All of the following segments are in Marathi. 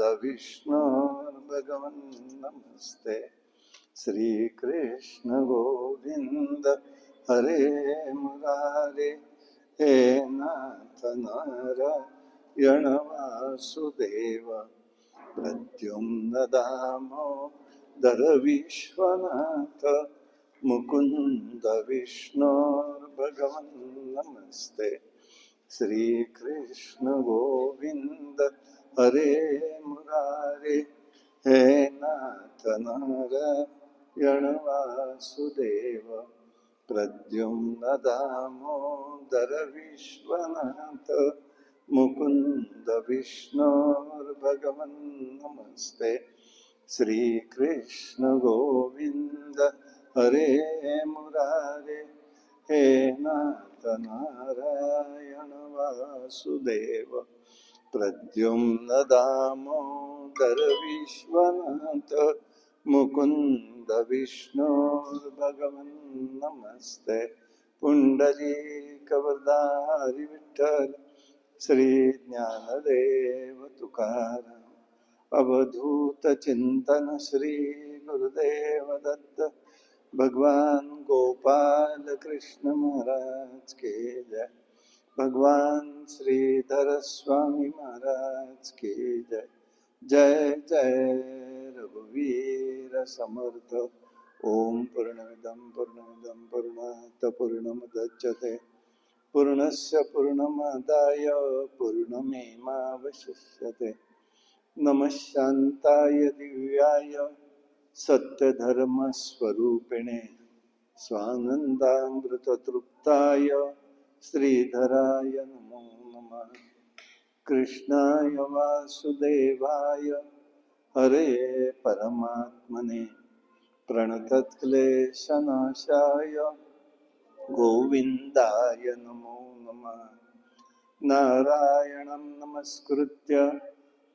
विष्णु भगवन् नमस्ते। श्री कृष्ण गोविंद हरे मुरारे, हे नाथ नारायण वासुदेव, प्रद्युम्न दामोदर विश्वनाथ, मुकुंद विष्णु भगवन् नमस्ते। श्री कृष्ण गोविंद हरे मुरारे, हे नाथ नारायण वासुदेव, प्रद्युम्न दामोदर विश्वनाथ, मुकुंद विष्णुर्भगवन् नमस्ते। श्री कृष्ण गोविंद हरे मुरारे, हे नाथ नारायण वासुदेव, प्रद्युम्न दामोदर विश्वनाथ, मुकुंद विष्णुर्भगवन् नमस्ते। पुंडरीकवरदारि विठ्ठल श्री ज्ञानदेव तुकाराम, अवधूत चिंतन श्री गुरुदेव दत्त, भगवान गोपाल कृष्ण महाराज के जय। भगवान श्रीधर स्वामी महाराज की जय। जय जय रघुवीर समर्थ। ओम पूर्णमिदं पूर्णमिदं पूर्णात् पूर्णमुदच्यते, पूर्णस्य पूर्णमादाय पूर्णमेवावशिष्यते। नमः शान्ताय दिव्याय सत्यधर्मस्वरूपिणे, स्वानन्दामृततृप्ताय श्रीधराय नमो नमः। कृष्णाय वासुदेवाय हरे परमात्मने, प्रणतक्लेशनाशाय गोविन्दाय नमो नमः। नारायणं नमस्कृत्य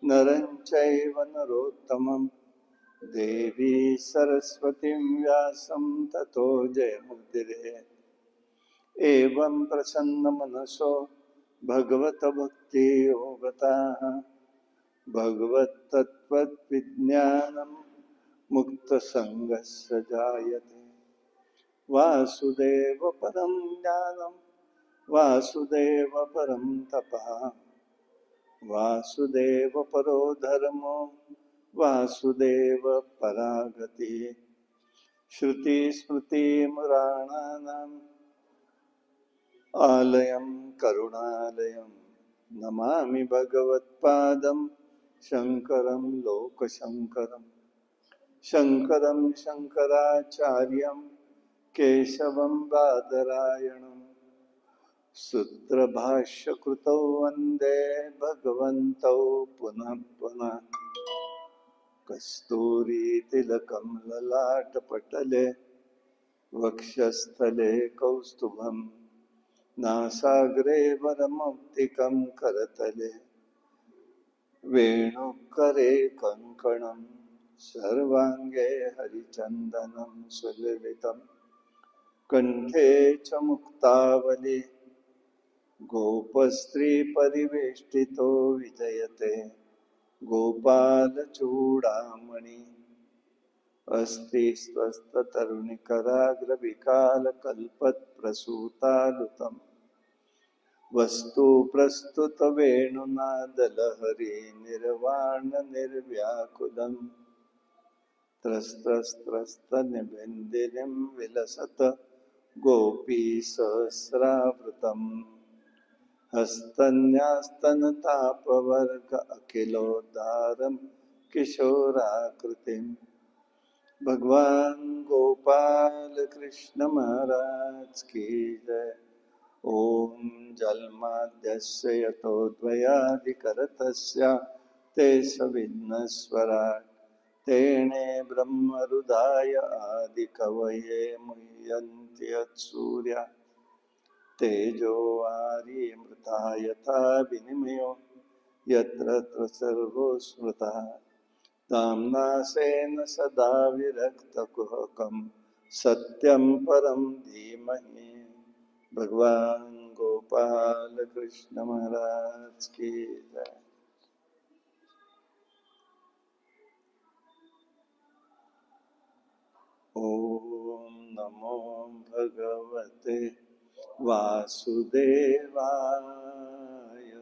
नरं चैव नरोत्तमं, देवी सरस्वतीं व्यासं ततो जयमुदीरयेत्। एवं प्रसन्नमनसो भगवत भक्ति योगताः, भगवत्तत्त्वविज्ञानं मुक्तसङ्गस्य जायते। वासुदेव परं ज्ञानं, वासुदेव परं तपः, वासुदेव परो धर्मो, वासुदेव परा गतिः। श्रुतिस्मृतिपुराणानाम् आलयं करुणालयं, नमामि भगवत्पादं शङ्करं लोकशङ्करं। शङ्करं शङ्कराचार्यं केशवं बादरायणं, सूत्रभाष्यकृतौ वन्दे भगवन्तौ पुनः पुनः। कस्तूरीतिलकं ललाटपटले, वक्षस्थले कौस्तुभं, नासाग्रे वरमौक्तिकं, करतले वेणुकरे कङ्कणं, सर्वाङ्गे हरिचन्दनं सुललितं, कण्ठे च मुक्तावली, गोपस्त्रीपरिवेष्टितो विजयते, गोपालचूडामणि। अस्ति स्वस्ततरुणिकराग्रविकालकल्पत्प्रसूतालुतं, वस्तु प्रस्तुत वेणुनादलहरी, निर्वाण निर्व्याकुलं, त्रस्तस्त्रस्तनिभिन्दिनीं विलसत गोपी सहस्रावृतम्। हस्तन्यास्तनतापवर्ग अखिलोद्धारं किशोराकृतिम् भगवान गोपाल कृष्ण महाराज की जय। ओम जन्माद्यस्य यतोद्भयादिकरतस्य तेषविघ्नस्वराट् तेणे ब्रह्महृदाय आदिकवये मुह्यन्ति यत्सूर्या तेजो वारिमृता यथा विनिमयो यत्र सर्वो स्मृतः दाम्ना स्वेन सदा विरक्तकुहकं सत्यं परं धीमहि। भगवान गोपाल कृष्ण महाराज की जय। ओम नमो भगवते वासुदेवाय।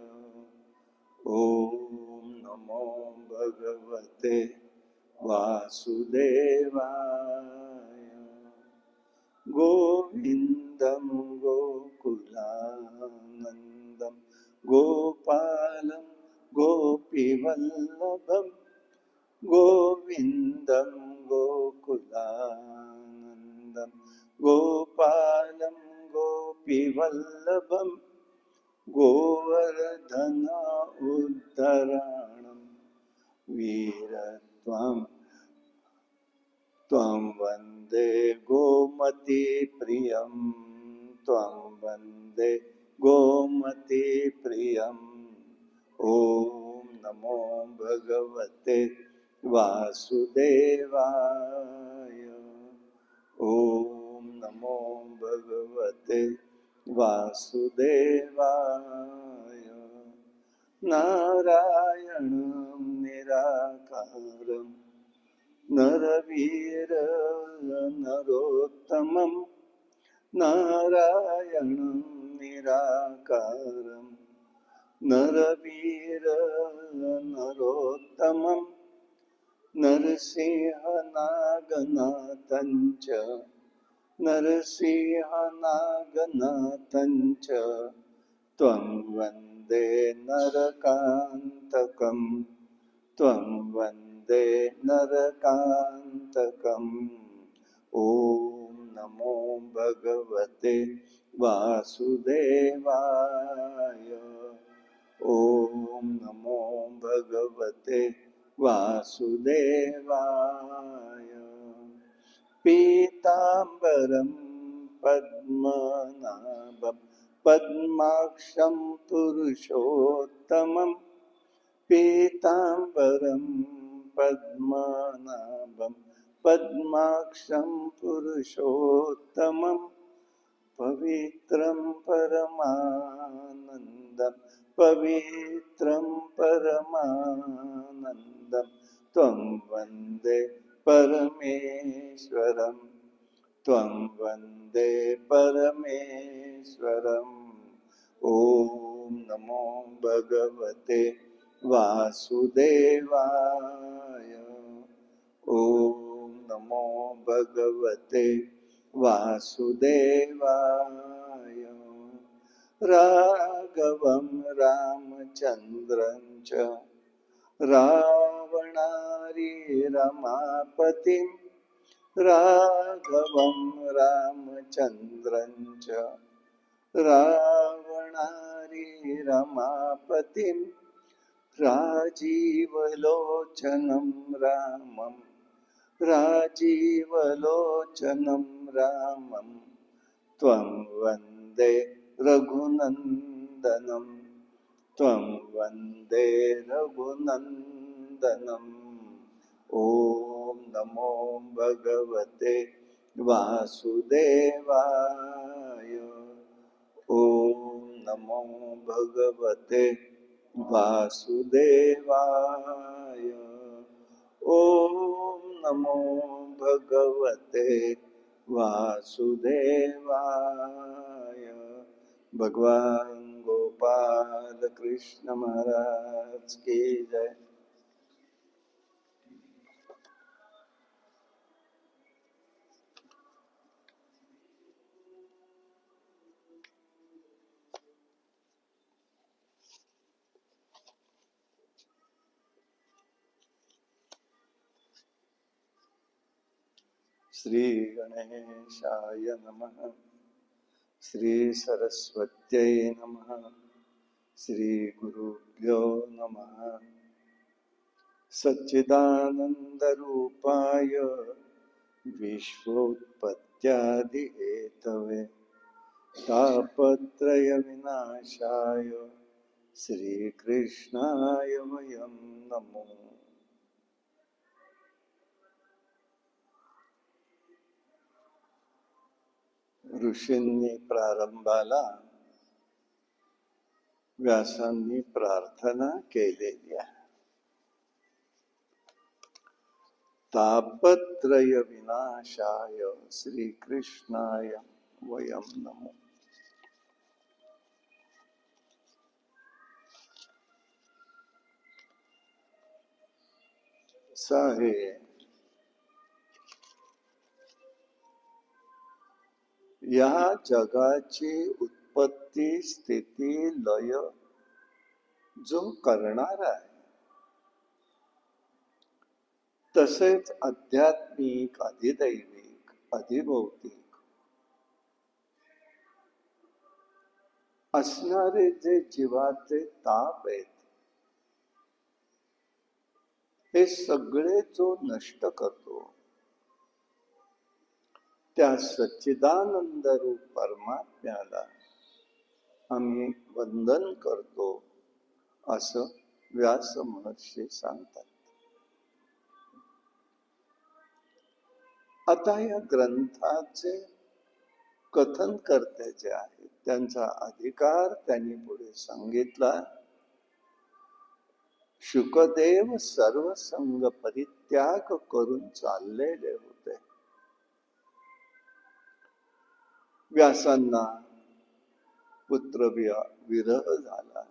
ओम नमो भगवते वासुदेवाय। गोविन्दं गोकुलानन्दं गोपालं गोपीवल्लभं गोविन्दं गोकुलानन्दं गोपालं गोपीवल्लभं गोवर्धन उद्धरणं वीरत्वं त्वं वन्दे गोमती प्रियं त्वं वन्दे गोमती प्रियम्। ॐ नमो भगवते वासुदेवाय। ॐ नमो भगवते वासुदेवाय। नारायणं निराकारं नरवीर नरोत्तमं नारायणं निराकारं नरवीर नरोत्तमं नरसिंहनागनाथं च नरसिंहनागनाथं च त्वं वन्दे नरकान्तकं त्वं वन्दे नरकान्तकम्। ॐ नमो भगवते वासुदेवाय। ॐ नमो भगवते वासुदेवाय। पीताम्बरं पद्मनाभं पद्माक्षं पुरुषोत्तमं पीताम्बरं पद्मनाभं पद्माक्षं पुरुषोत्तमं पवित्रं परमानन्दं पवित्रं परमानन्दं त्वं वन्दे परमेश्वरं त्वं वन्दे परमेश्वरम्। ॐ नमो भगवते वासुदेवाय। ॐ नमो भगवते वासुदेवाय। राघवं रामचन्द्रं च रावणारी रमापतिं राघवं रामचन्द्रं च रावणारी रमापतिं राजीवलोचनं रामं राजीवलोचनं रामं त्वं वन्दे रघुनन्दनं त्वं वन्दे रघुनन्दनम्। ॐ नमो भगवते वासुदेवाय। ॐ नमो भगवते वासुदेवाय। ॐ नमो भगवते वासुदेवाय। भगवान गोपाल कृष्ण महाराज की जय। श्री गणेशाय नमः. श्री सरस्वत्यै नमः. श्री गुरुभ्यो नमः. सच्चिदानन्दरूपाय विश्वोत्पत्त्यादिहेतवे तापत्रयविनाशाय श्रीकृष्णाय वयं नमो. ऋषींनी प्रारंभाला व्यासांनी प्रार्थना केलेली आहे. तापत्रय विनाशाय श्रीकृष्णाय वयं नमो. आहे या जगाची उत्पत्ती स्थिती लय जो करणारा आहे, तसेच आध्यात्मिक अधिदैविक अधिभौतिक असणारे जे जीवाचे ताप आहेत, हे सगळे जो नष्ट करतो, त्या सच्चिदानंद रूप परमात्म्याला आम्ही वंदन करतो, असं व्यास महर्षी सांगतात. आता या ग्रंथाचे कथन करते जे आहेत, त्यांचा अधिकार त्यांनी पुढे सांगितला. शुकदेव सर्व संग परित्याग करून चाललेले होते. व्यासांना पुत्र विरह झाला.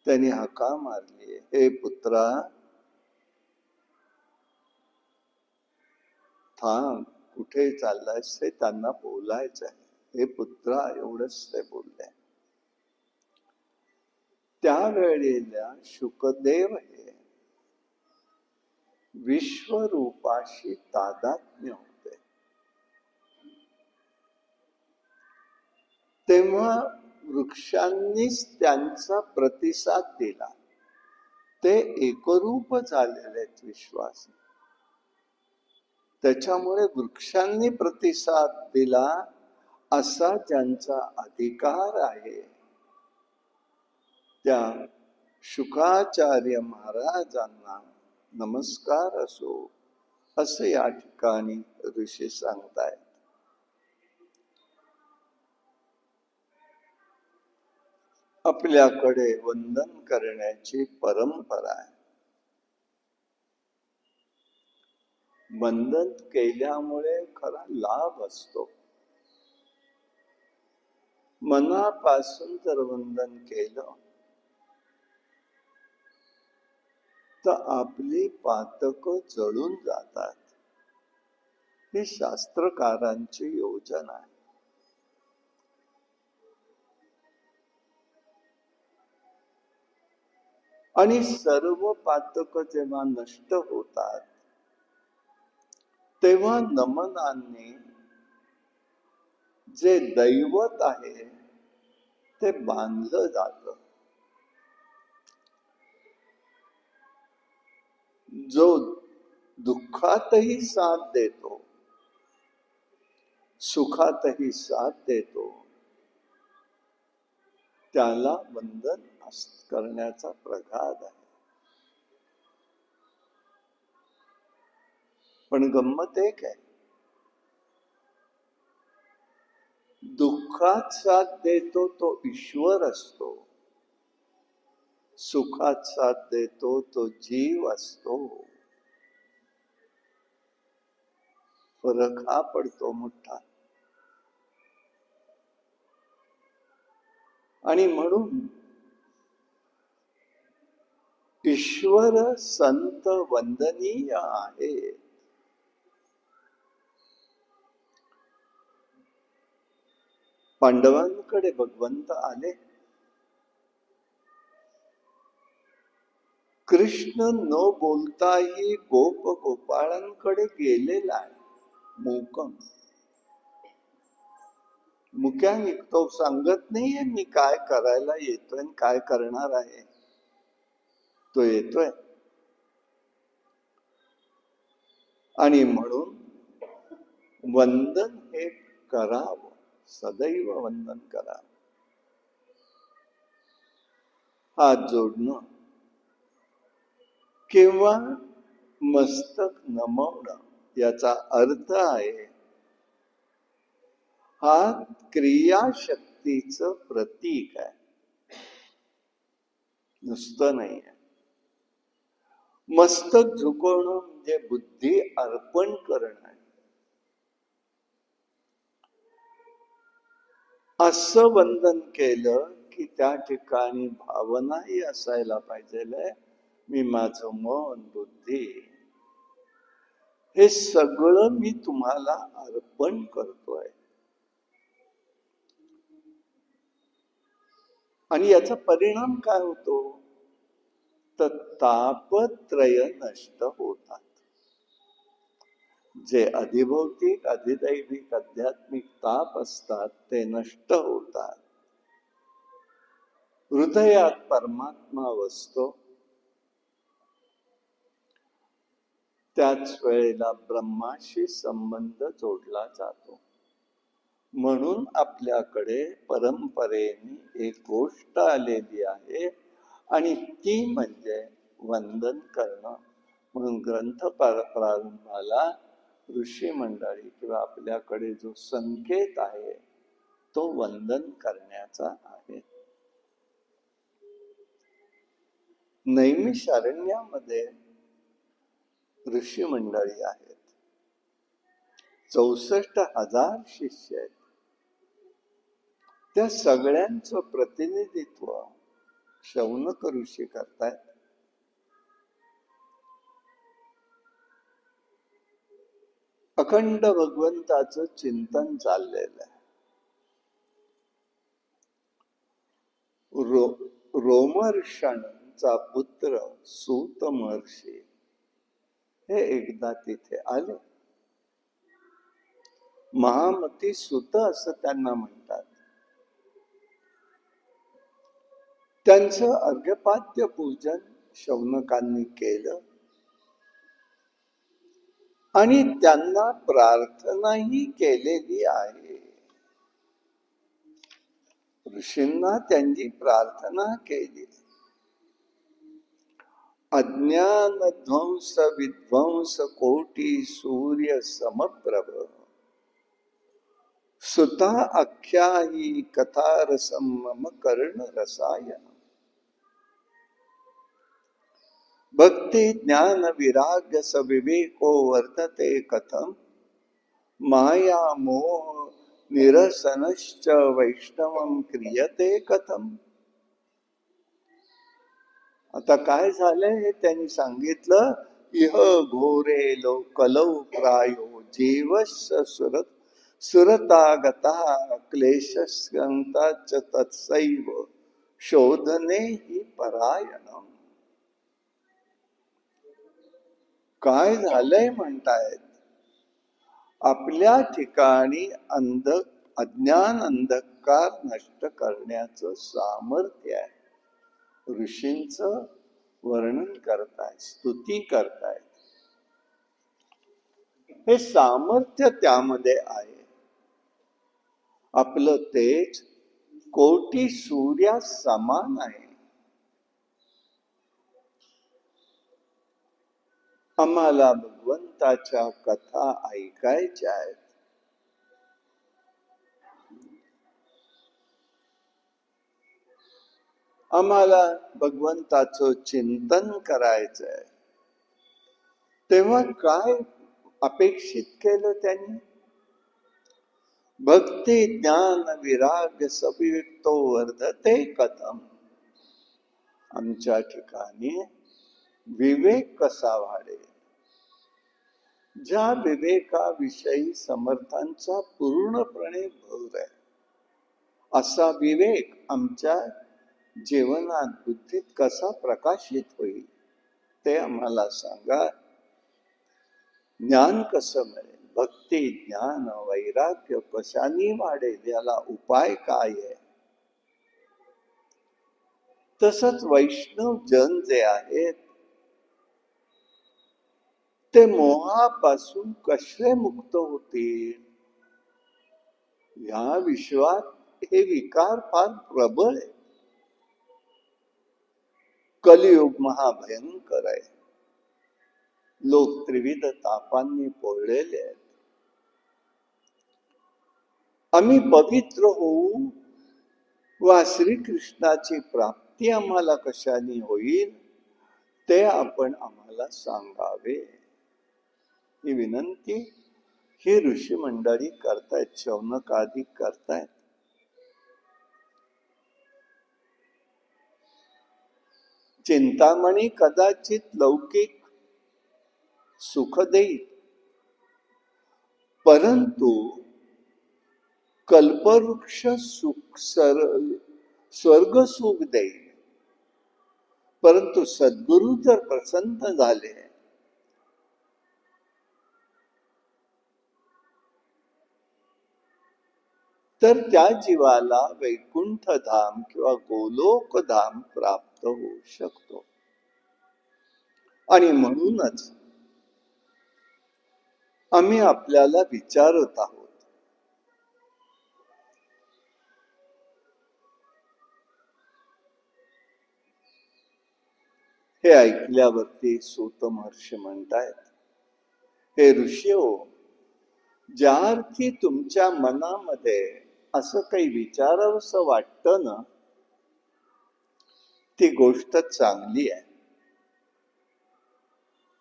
त्यांनी हाका मारली, हे पुत्रा थांब, कुठे चाललायस, हे त्यांना बोलायचं आहे. हे पुत्रा, एवढंच ते बोलले. त्यावेळेला शुकदेव हे विश्वरूपाशी तादात्म्य होते. तेव्हा वृक्षांनीच त्यांचा प्रतिसाद दिला. ते एकरूप झालेले आहेत विश्वास. त्याच्यामुळे वृक्षांनी प्रतिसाद दिला असा ज्यांचा अधिकार आहे, त्या शुकाचार्य महाराजांना नमस्कार असो, असे या ठिकाणी ऋषी सांगतायत. आपल्याकडे वंदन करण्याची परंपरा आहे. वंदन केल्यामुळे खरा लाभ असतो. मनापासून जर वंदन केलं तर आपली पातकं जळून जातात. ही शास्त्रकारांची योजना आहे. आणि सर्व पातकं जेव्हा नष्ट होतात, तेव्हा नमनाने जे दैवत आहे ते बांधलं जातं. जो दुःखातही साथ देतो, सुखातही साथ देतो, त्याला वंदन करण्याचा प्रघात आहे. पण गंमत एक आहे, दुःखात साथ देतो तो ईश्वर असतो, सुखात साथ देतो तो जीव असतो. फरक हा पडतो मोठा. आणि म्हणून ईश्वर संत वंदनीय आहे. पांडवांकडे भगवंत आले, कृष्ण न बोलताही गोप गोपाळांकडे गेलेला आहे. मूकम, मुक्याने तो सांगत नाहीये मी काय करायला येतोय आणि काय करणार आहे. तो येतोय आणि म्हणून वंदन हे करावं, सदैव वंदन करा. हात जोडणं किंवा मस्तक नमवणं याचा अर्थ आहे हात क्रियाशक्तीचं प्रतीक आहे, नुसतं नाही आहे. मस्तक झुकवणं म्हणजे बुद्धी अर्पण करणं आहे. असं वंदन केलं की त्या ठिकाणी भावनाही असायला पाहिजे, मी माझं मन बुद्धी हे सगळं मी तुम्हाला अर्पण करतोय. आणि याचा परिणाम काय होतो तर तापत्रय नष्ट होतात. जे अधिभौतिक अधिदैविक आध्यात्मिक ताप असतात ते नष्ट होतात. हृदयात परमात्मा वसतो. त्याच वेळेला ब्रह्माशी संबंध जोडला जातो. म्हणून आपल्याकडे परंपरेने एक गोष्ट आलेली आहे आणि ती म्हणजे वंदन करणं. म्हणून ग्रंथ प्रारंभाला ऋषी मंडळी किंवा आपल्याकडे जो संकेत आहे तो वंदन करण्याचा आहे. नैमिषारण्यामध्ये ऋषी मंडळी आहेत, 64,000 शिष्य आहेत. त्या सगळ्यांचं प्रतिनिधित्व शौनक ऋषी करतायत. अखंड भगवंताचं चिंतन चाललेलं आहे. रोमर्षणचा पुत्र सूत महर्षी हे एकदा तिथे आले. महामती सुत असं त्यांना म्हणतात. त्यांचं अर्घ्यपाद्य पूजन शौनकांनी केलं आणि त्यांना प्रार्थनाही केलेली आहे. ऋषींना त्यांची प्रार्थना केली. अज्ञान ध्वंस विध्वंस कोटी सूर्य समप्रभ सुता आख्यायी कथारसम मम कर्ण रसायन. भक्ति ज्ञान विराग्य सविवेको वर्तते कथम माया मोह निरसनश्च वैष्णवम क्रियते कथम. आता काय झालंय हे त्यांनी सांगितलं. इह घोरे कलौ प्रायो जीवस्य सुरतागता क्लेशस्कंताच तत्सैव शोधने हि परायणम. काय झालंय म्हणतायत, आपल्या ठिकाणी अज्ञान अंधकार नष्ट करण्याचं सामर्थ्य आहे. ऋषींचं वर्णन करतायत, स्तुती करतायत. हे सामर्थ्य त्यामध्ये आहे. आपलं तेज कोटी सूर्या समान आहे. आम्हाला भगवंताच्या कथा ऐकायच्या आहेत. आम्हाला भगवंताचं चिंतन करायचंय. तेव्हा काय अपेक्षित केलं त्यांनी? भक्ती ज्ञान विराग सविवेको वर्धते कथम. आमच्या ठिकाणी विवेक कसा वाढेल. ज्या विवेकाविषयी समर्थांचा पूर्णपणे भर आहे असा विवेक आमच्या जीवनात बुद्धीत कसा प्रकाशित होईल. ते आम्हाला सांगा. ज्ञान कसं मिळेल, भक्ती ज्ञान वैराग्य कशाने वाढेल, याला उपाय काय आहे? तसंच वैष्णव जन जे आहेत ते मोहापासून कसे मुक्त होतील? या विश्वात हे विकार फार प्रबळ आहे. कलियुग महाभयंकर आहे. लोक त्रिविध तापांनी पोळलेले आहेत. आम्ही पवित्र होऊ वा श्रीकृष्णाची प्राप्ती आम्हाला कशाने होईल ते आपण आम्हाला सांगावे. ही विनंती ही ऋषी मंडळी करतायत, शौनकादी करतायत. चिंतामणी कदाचित लौकिक सुख देईल, परंतु कल्पवृक्ष सुख स्वर्ग सुख देईल. परंतु सद्गुरु जर प्रसन्न झाले तर त्या जीवाला वैकुंठ धाम किंवा गोलोक धाम प्राप्त होऊ शकतो. आणि म्हणूनच आम्ही आपल्याला विचारत आहोत, हे ऐकल्यावरती सूत महर्षी म्हणतायत, हे ऋषी हो, ज्या अर्थी तुमच्या मनामध्ये असं काही विचारावंसं वाटतं ना, ती गोष्ट चांगली आहे.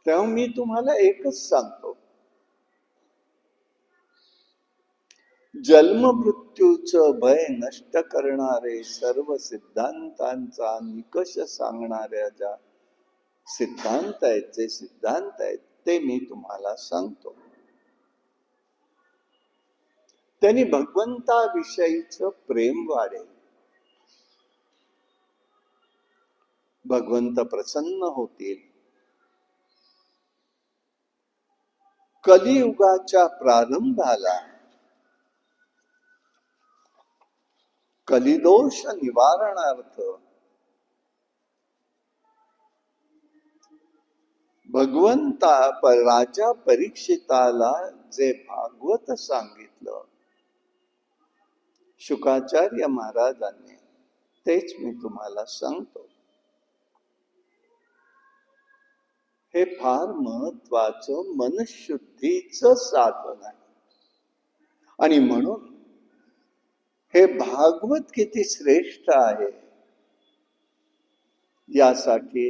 तेव्हा मी तुम्हाला एकच सांगतो, जन्म मृत्यूचं भय नष्ट करणारे सर्व सिद्धांतांचा निकष सांगणाऱ्या ज्या सिद्धांत आहेत, जे सिद्धांत आहेत ते मी तुम्हाला सांगतो. त्यांनी भगवंताविषयीचं प्रेम वाढेल, भगवंत प्रसन्न होतील. कलियुगाच्या प्रारंभाला कलिदोष निवारणार्थ भगवंता राजा परीक्षिताला जे भागवत सांगितलं शुकाचार्य महाराजांनी, तेच मी तुम्हाला सांगतो. हे फार महत्वाचं मनशुद्धीचं साधन आहे. आणि म्हणून हे भागवत किती श्रेष्ठ आहे यासाठी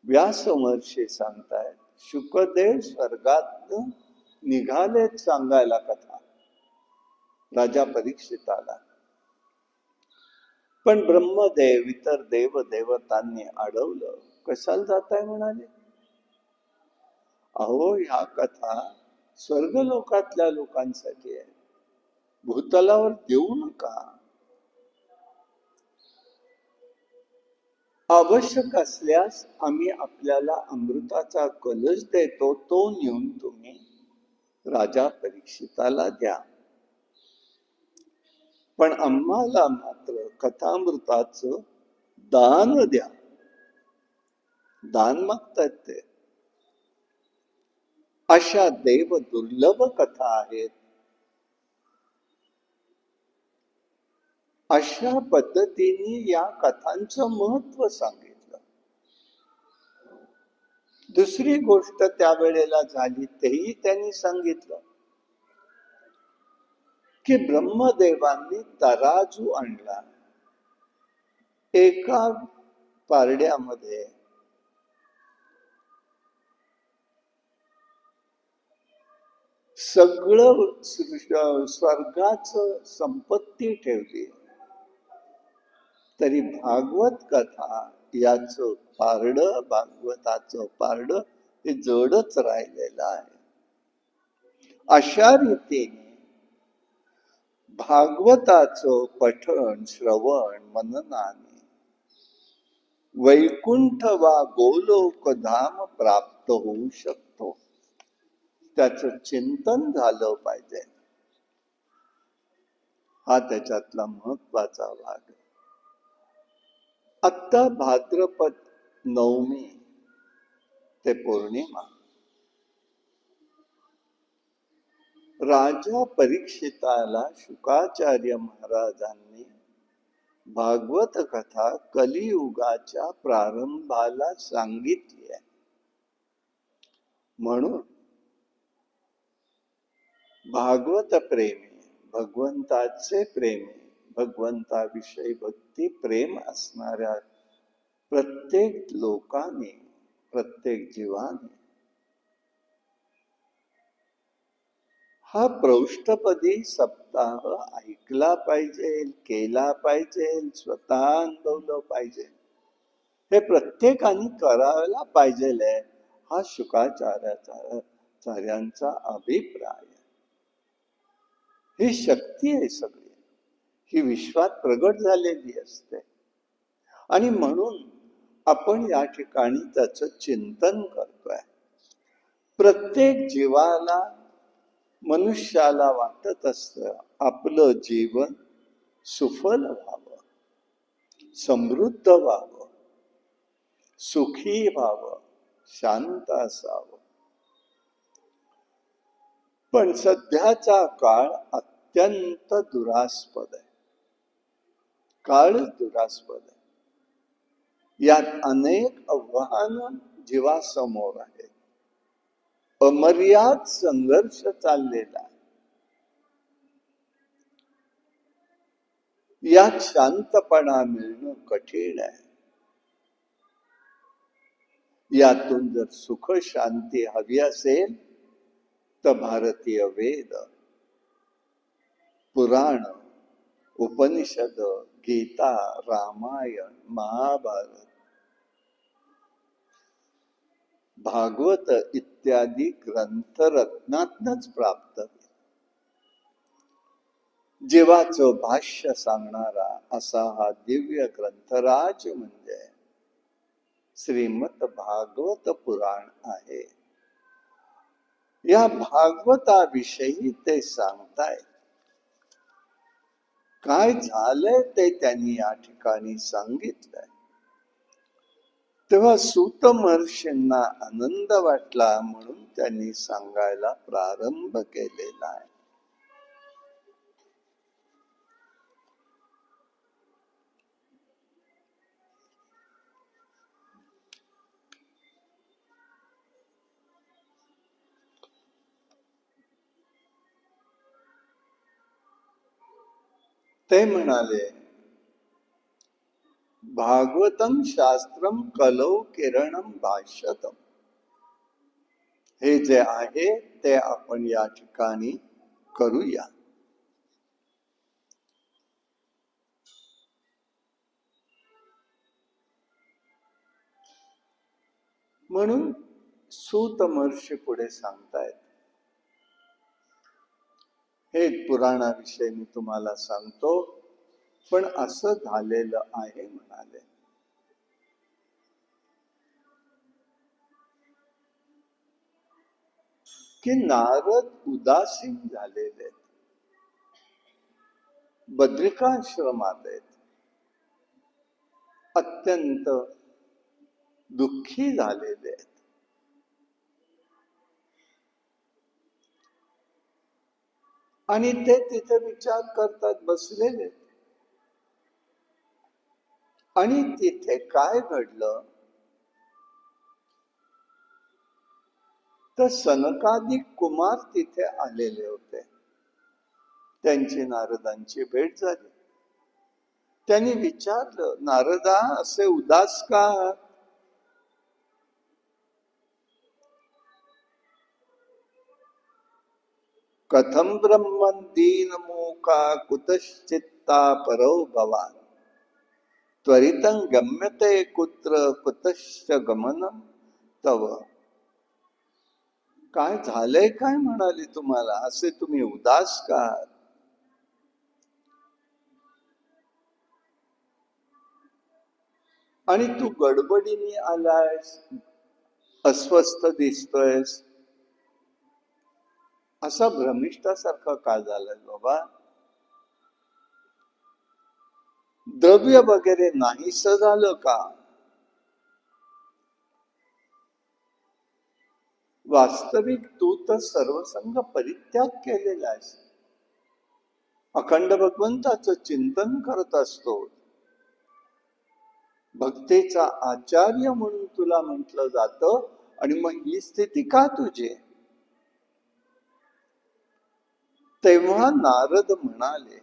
व्यास महर्षी सांगतायत, शुकदेव स्वर्गात निघालेत सांगायला कथा राजा परीक्षिताला. पण ब्रह्मदेव इतर देव देवतांनी अडवलं. कशाला जाताय म्हणाले? अहो, ह्या कथा स्वर्गलोकातल्या लोकांसाठी आहे, भूतलावर देऊ नका. आवश्यक असल्यास आम्ही आपल्याला अमृताचा कलश देतो, तो नेऊन तुम्ही राजा परीक्षिताला द्या. पण आम्हाला मात्र कथामृताचं दान द्या. दान मागतात ते. अशा देव दुर्लभ कथा आहेत. अशा पद्धतीने या कथांचं महत्व सांगितलं. दुसरी गोष्ट त्यावेळेला झाली तेही त्यांनी सांगितलं की ब्रह्मदेवांनी तराजू आणला. एका पारड्यामध्ये सगळं स्वर्गाचं संपत्ती ठेवली, तरी भागवत कथा याचं पारड, भागवताचं पारड ते जडच राहिलेलं आहे. अशा रीतीने भागवताचं पठण श्रवण मननाने वैकुंठ वा गोलोक धाम प्राप्त होऊ शकतो. त्याचं चिंतन झालं पाहिजे. हा त्याच्यातला महत्वाचा भाग आहे. आत्ता भाद्रपद नवमी ते पौर्णिमा, राजा परीक्षिताला शुकाचार्य महाराजांनी भागवत कथा कलियुगाच्या प्रारंभाला सांगितली आहे. म्हणून भागवत प्रेमी, भगवंताचे प्रेमी, भगवंताविषयी भक्ती प्रेम असणाऱ्या प्रत्येक लोकाने, प्रत्येक जीवाने हा पृष्ठपदी सप्ताह ऐकला पाहिजे, केला पाहिजे, स्वतः अनुभवलं पाहिजे. हे प्रत्येकाने करायला पाहिजे. हा शुकाचार्यांचा अभिप्राय. ही शक्ती आहे सगळी, ही विश्वात प्रगट झालेली असते. आणि म्हणून आपण या ठिकाणी त्याचं चिंतन करतोय. प्रत्येक जीवाला, मनुष्याला वाटत असतं आपलं जीवन सुफल व्हावं, समृद्ध व्हावं, सुखी व्हावं, शांत असावं. पण सध्याचा काळ अत्यंत दुरास्पद आहे. काळच दुरास्पद आहे. यात अनेक आव्हानं जीवासमोर आहेत. अमर्याद संघर्ष चाललेला आहे. यात शांतपणा मिळणं कठीण आहे. यातून जर सुख शांती हवी असेल तर भारतीय वेद, पुराण, उपनिषद, गीता, रामायण, महाभारत, भागवत इत्यादी ग्रंथरत्नातनच प्राप्त. जीवाचं भाष्य सांगणारा असा हा दिव्य ग्रंथराज म्हणजे श्रीमद भागवत पुराण आहे. या भागवताविषयी ते सांगतायत. काय झालंय ते त्यांनी या ठिकाणी सांगितलंय. तेव्हा सूत महर्षींना आनंद वाटला म्हणून त्यांनी सांगायला प्रारंभ केलेला आहे. ते म्हणाले, भागवतम शास्त्रम कलौ किरणम भाष्यतम. हे जे आहे ते आपण या ठिकाणी करूया. म्हणून सूत महर्षी पुढे सांगतायत, हे पुराणाविषयी मी तुम्हाला सांगतो, पण असं झालेलं आहे म्हणाले. की नारद उदासीन झालेले आहेत, बद्रिकाश्रमात आहेत, अत्यंत दुःखी झालेले आहेत. आणि ते तिथे विचार करतात बसलेले. आणि तिथे काय घडलं तर सनकादिक कुमार तिथे आलेले होते. त्यांची नारदांची भेट झाली. त्यांनी विचारलं, नारदा असे उदास का? कथम ब्रह्मन दीन मूका कुतश्चित्ता परो भवान त्वरितं गम्यते कुत्र कुतश्च गमनम तव. काय झालंय काय म्हणाले तुम्हाला, असे तुम्ही उदास का? आणि तू गडबडीने आलायस, अस्वस्थ दिसतोयस, असा भ्रमिष्ठासारखा का झालाय बाबा? द्रव्य वगैरे नाहीस झालं का? वास्तविक तू तर सर्वसंग परित्याग केलेला आहेस. अखंड भगवंताचं चिंतन करत असतो. भक्तीचा आचार्य म्हणून तुला म्हटलं जातं. आणि मग ही स्थिती का तुझी? तेव्हा नारद म्हणाले,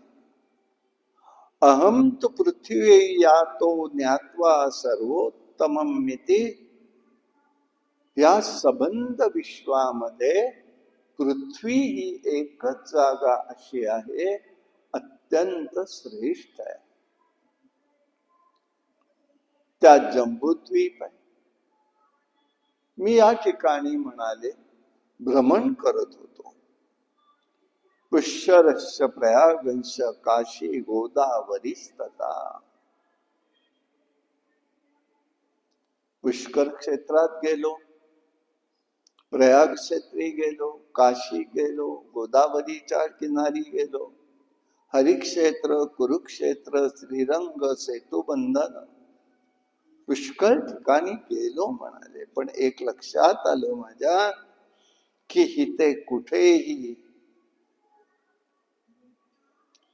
अहम तु पृथ्वी यातो ज्ञात्वा सर्वोत्तमं मिती. या सबंध विश्वामध्ये पृथ्वी ही एकच जागा अशी आहे, अत्यंत श्रेष्ठ आहे. त्या जंबूद्वीप आहे. मी या ठिकाणी म्हणाले भ्रमण करत होतो. पुष्करश्च प्रयागंश काशी गोदावरीस्तथा. पुष्कर क्षेत्रात गेलो, प्रयाग क्षेत्री गेलो, काशी गेलो, गोदावरीच्या किनारी गेलो, हरिक्षेत्र, कुरुक्षेत्र, श्रीरंग, सेतुबंधन, पुष्कळ ठिकाणी गेलो म्हणाले. पण एक लक्षात आलं माझ्या, की इथे कुठेही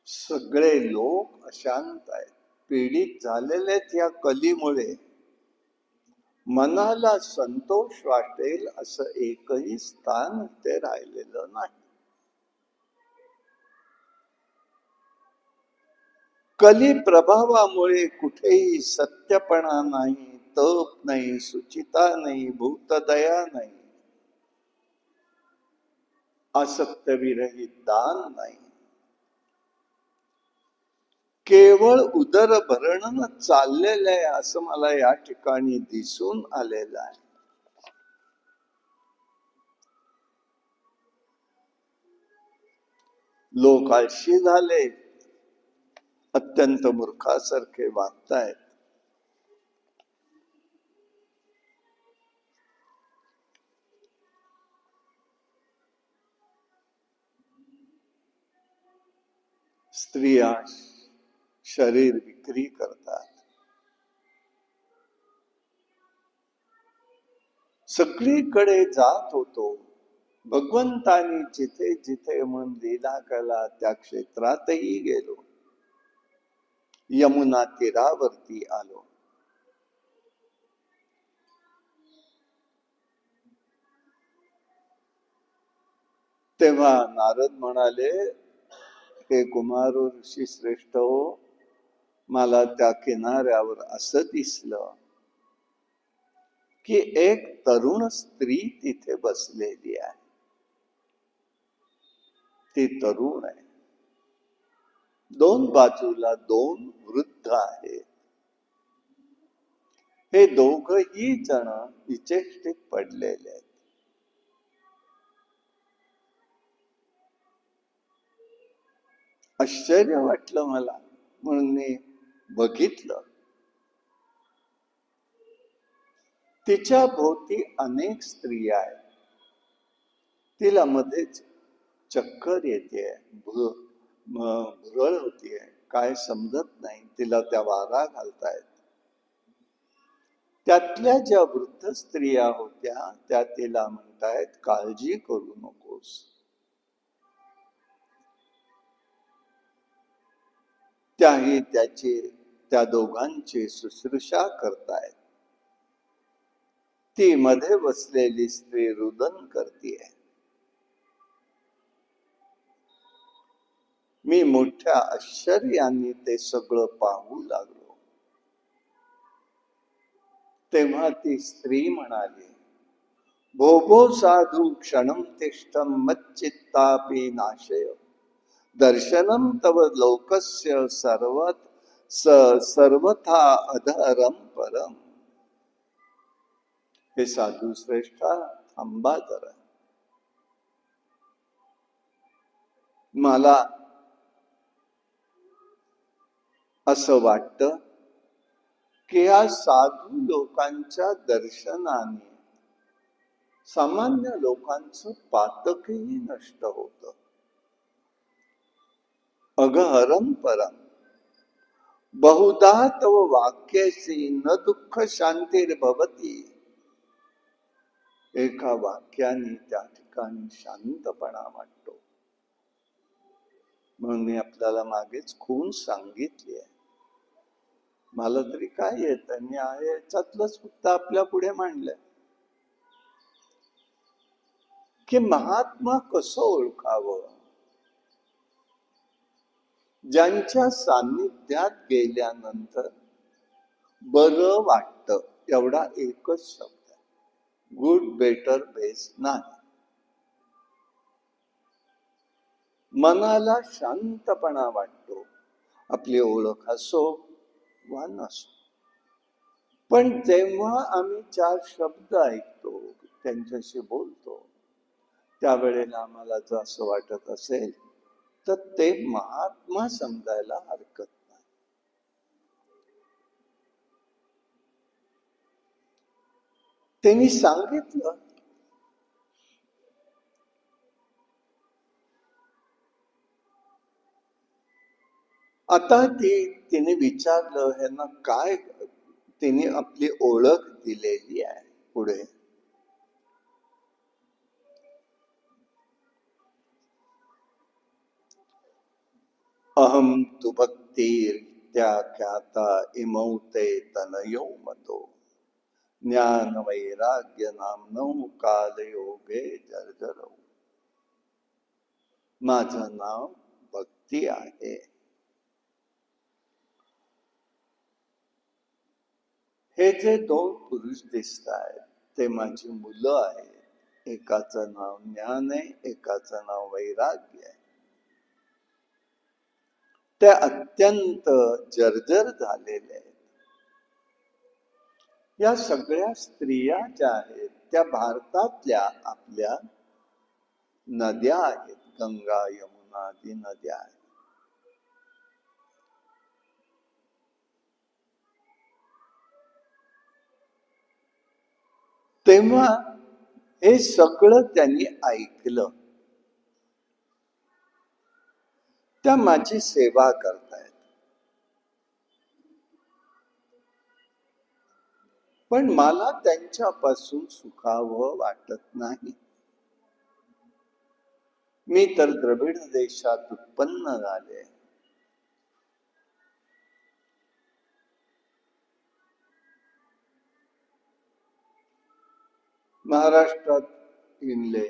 सगळे लोक अशांत आहेत, पीडित झालेले या कलीमुळे. मनाला संतोष वाटेल असं एकही स्थान इथे राहिलेलं नाही. कली प्रभावामुळे कुठेही सत्यपणा नाही, तप नाही, सुचिता नाही, भूतदया नाही, आसक्त विरहित दान नाही. केवळ उदरभरण चाललेलं आहे असं मला या ठिकाणी दिसून आलेलं आहे. लोक आळशी झाले, अत्यंत मूर्खासारखे वागतायत. स्त्रिया शरीर विक्री करतात. सगळीकडे जात होतो. भगवंतानी जिथे जिथे मन लीला केला त्या क्षेत्रातही गेलो. यमुना तीरावरती आलो. तेव्हा नारद म्हणाले, हे कुमार ऋषी श्रेष्ठ हो, मला त्या किनाऱ्यावर असं दिसलं की एक तरुण स्त्री तिथे बसलेली आहे. ती तरुण आहे. दोन बाजूला दोन वृद्ध आहेत. हे दोघही जण विचेष्टित पडलेले आहेत. आश्चर्य वाटलं मला, म्हणून मी बघितलं. तिच्या भोवती अनेक स्त्रिया आहेत. तिला मध्येच चक्कर येते, भुरळ होतीये, काय समजत नाही. तिला त्या वारा घालतायत. त्यातल्या ज्या वृद्ध स्त्रिया होत्या त्या तिला म्हणतायत, काळजी करू नकोस. त्याही त्या दोघांची शुश्रूषा करतायत. ती मध्ये बसलेली स्त्री रुदन करतीये. मी मोठ्या आश्चर्याने ते सगळं पाहू लागलो. तेव्हा ती स्त्री म्हणाली, भो भो साधू क्षणं तिष्ठं मच्चित्तापि नाशय. दर्शनम तव लोकस्य सर्वथा अधरम परम. हे साधू श्रेष्ठा, थांबा जरा. मला असं वाटतं की या साधू लोकांच्या दर्शनाने सामान्य लोकांचं पातकही नष्ट होतं. अगहरम परम बहुधा तव वाक्याची न दुःख शांतीर्भवती. एका वाक्याने त्या ठिकाणी शांतपणा वाटतो. म्हणून मी आपल्याला मागेच खून सांगितली आहे. मला तरी काय येतं, मी आहे याच्यातलंच फक्त आपल्या पुढे मांडलंय की महात्मा कसं ओळखावं. ज्यांच्या सान्निध्यात गेल्यानंतर बरं वाटतं, एवढा एकच शब्द आहे. गुड बेटर बेस्ट नाही. मनाला शांतपणा वाटतो. आपली ओळख असो वा नसो, पण जेव्हा आम्ही चार शब्द ऐकतो, त्यांच्याशी बोलतो, त्यावेळेला आम्हाला जर असं वाटत असेल तर ते महात्मा समजायला हरकत नाही. त्यांनी सांगितलं, आता तिने विचारलं ह्यांना काय, तिने आपली ओळख दिलेली आहे पुढे. अहम तु भक्तिर्त्याख्याता इमौ ते तनयो मतो ज्ञान वैराग्य नामनौ कालयोगे जर्जरौ. माझं नाव भक्ती आहे. हे जे दोन पुरुष दिसत आहेत ते माझी मुलं आहेत. एकाचं नाव ज्ञान आहे, एकाचं नाव वैराग्य आहे. ते अत्यंत जर्जर झालेले आहेत. या सगळ्या स्त्रिया ज्या आहेत त्या भारतातल्या आपल्या नद्या आहेत. गंगा यमुना आदी नद्या आहेत. तेव्हा हे सगळं त्यांनी ऐकलं. त्या माझी सेवा करतायत. पण मला त्यांच्यापासून सुखावं वाटत नाही. मी तर द्रविड देशात उत्पन्न झाले. महाराष्ट्रात हिंडले,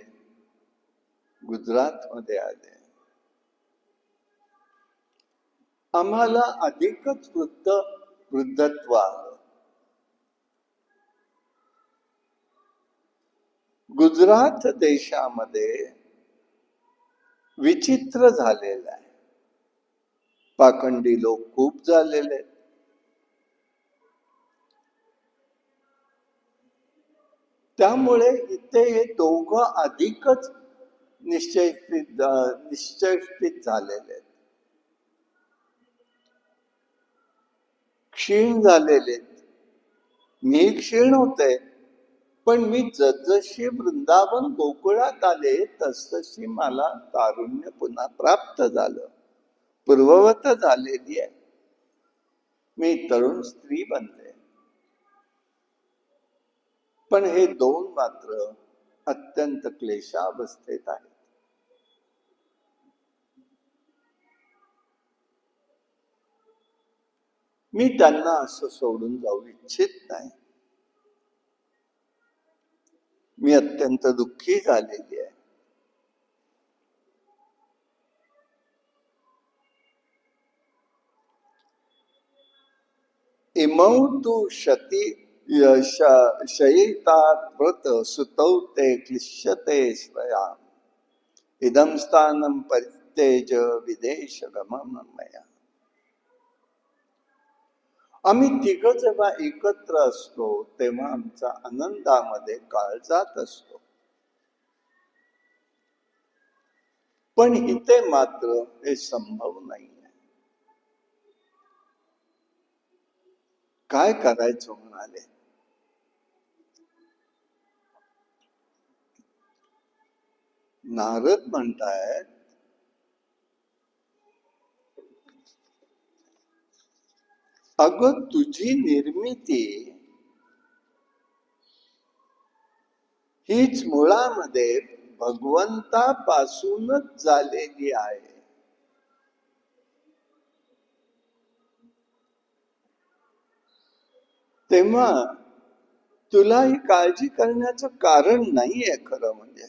गुजरात मध्ये आले. आम्हाला अधिकच वृद्धत्व आलं. गुजरात देशामध्ये विचित्र झालेलं आहे. पाखंडी लोक खूप झालेले आहेत. त्यामुळे इथे हे दोघं अधिकच निश्चयित झालेले आहेत. क्षीण झालेले. मी क्षीण होते, पण मी जसजशी वृंदावन गोकुळात आले तसतशी मला तारुण्य पुन्हा प्राप्त झालं. पूर्ववत झालेली आहे. मी तरुण स्त्री बनले. पण हे दोन मात्र अत्यंत क्लेशावस्थेत आहेत. मी त्यांना असं सोडून जाऊ इच्छित नाही. मी अत्यंत दुःखी झालेली आहे. इमौ तु शयितात व्रत सुतौ ते क्लिश्यते स्वया इदं स्थानं परित्यज्य विदेश गमनं मया. आम्ही तिघ जेव्हा एकत्र असतो तेव्हा आमचा आनंदामध्ये काळ जात असतो. पण इथे मात्र हे संभव नाही. काय करायचं म्हणाले. नारद म्हणतायत, अगं तुझी निर्मिती हीच मुळामध्ये भगवंतापासूनच झालेली आहे. तेव्हा तुला ही काळजी करण्याचं कारण नाहीये खरं म्हणजे.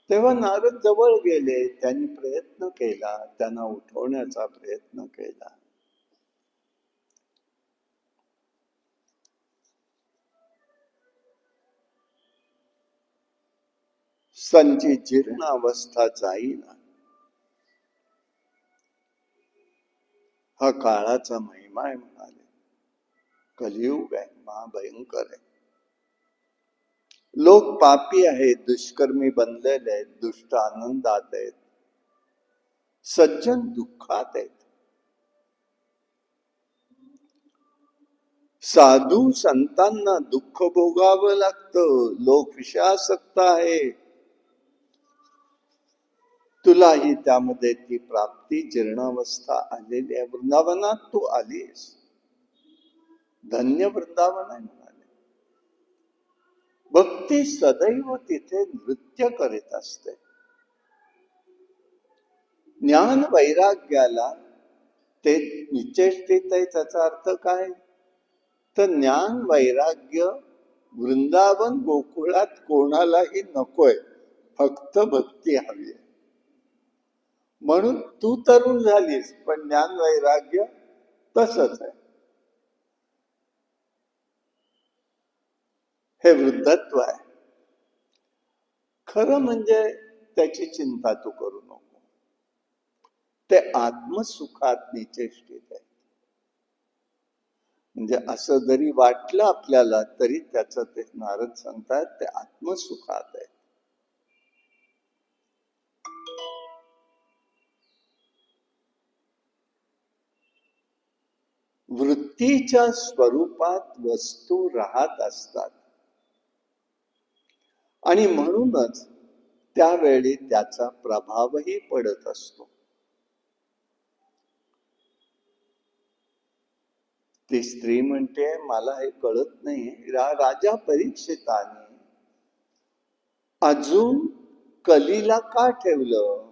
तेव्हा नारद जवळ गेले, त्यांनी प्रयत्न केला, त्यांना उठवण्याचा प्रयत्न केला. संची जीर्ण अवस्था जाईना. हा काळाचा महिमा आहे म्हणाले. कलियुग आहे, महाभयंकर आहे. लोक पापी आहेत, दुष्कर्मी बनलेले आहेत, दुष्ट आनंदात आहेत, सज्जन दुःखात आहेत. साधू संतांना दुःख भोगावं लागतं, लोक विषयासक्त आहे. तुलाही त्यामध्ये ती प्राप्ती जीर्णावस्था आलेली आहे. वृंदावनात तू आलीस, धन्य वृंदावन आहे म्हणाले. भक्ती सदैव तिथे नृत्य करीत असते. ज्ञान वैराग्याला ते निश्चेष्टित आहे. त्याचा अर्थ काय? तर ज्ञान वैराग्य वृंदावन गोकुळात कोणालाही नकोय, फक्त भक्ती हवी आहे. म्हणून तू तरुण झालीस, पण ज्ञान वैराग्य तसंच आहे. हे वृद्धत्व आहे. खरं म्हणजे त्याची चिंता तू करू नको. ते आत्मसुखात निचेष्टित आहे. म्हणजे असं जरी वाटलं आपल्याला तरी त्याचं ते नारद सांगतात, ते आत्मसुखात आहे. वृत्तीच्या स्वरूपात वस्तू राहत असतात आणि म्हणूनच त्यावेळी त्याचा प्रभावही पडत असतो. ती स्त्री म्हणते, मला हे कळत नाही, राजा परीक्षिताने अजून कलीला का ठेवलं?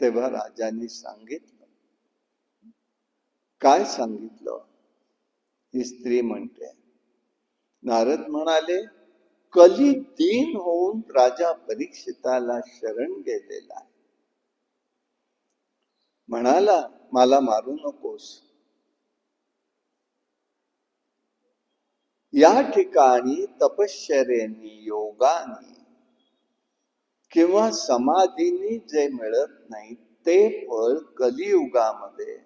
तेव्हा राजाने सांगितलं. काय सांगितलं? ही स्त्री म्हणते. नारद म्हणाले, कली दीन होऊन राजा परीक्षिताला शरण गेलेला आहे. म्हणाला, मला मारू नकोस. या ठिकाणी तपश्चर्येनी, योगानी किंवा समाधीनी जे मिळत नाही ते फळ कलियुगामध्ये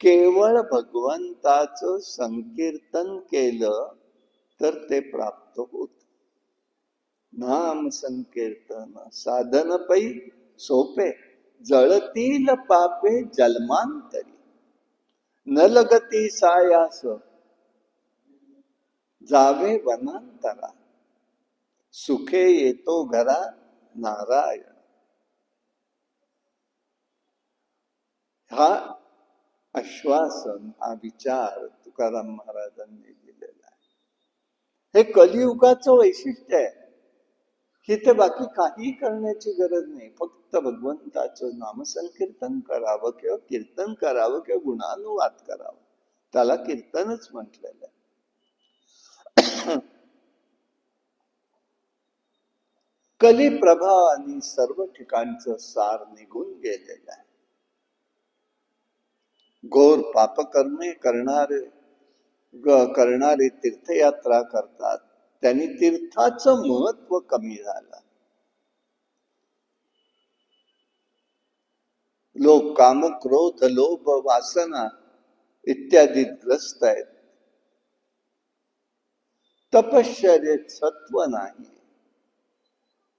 केवळ भगवंताचं संकीर्तन केलं तर ते प्राप्त होत. नाम संकीर्तन साधन पै सोपे, जळतील पापे जन्मांतरी, न लगती सायास जावे वनांतरा, सुखे येतो घरा नारायण. हा आश्वासन, हा विचार तुकाराम महाराजांनी दिलेला आहे. हे कलियुगाचं वैशिष्ट्य आहे. इथे बाकी काही करण्याची गरज नाही. फक्त भगवंताचं नामसंकीर्तन करावं किंवा कीर्तन करावं किंवा गुणानुवाद करावं. त्याला कीर्तनच म्हटलेलं आहे. कली प्रभावाने सर्व ठिकाणचं सार निघून गेलेलं आहे. घोर पापकर्मे करणारे तीर्थयात्रा करतात, त्यांनी तीर्थाचं महत्व कमी झालं. लोक काम, क्रोध, लोभ, वासना इत्यादी ग्रस्त आहेत. तपश्चर्येत सत्व नाही,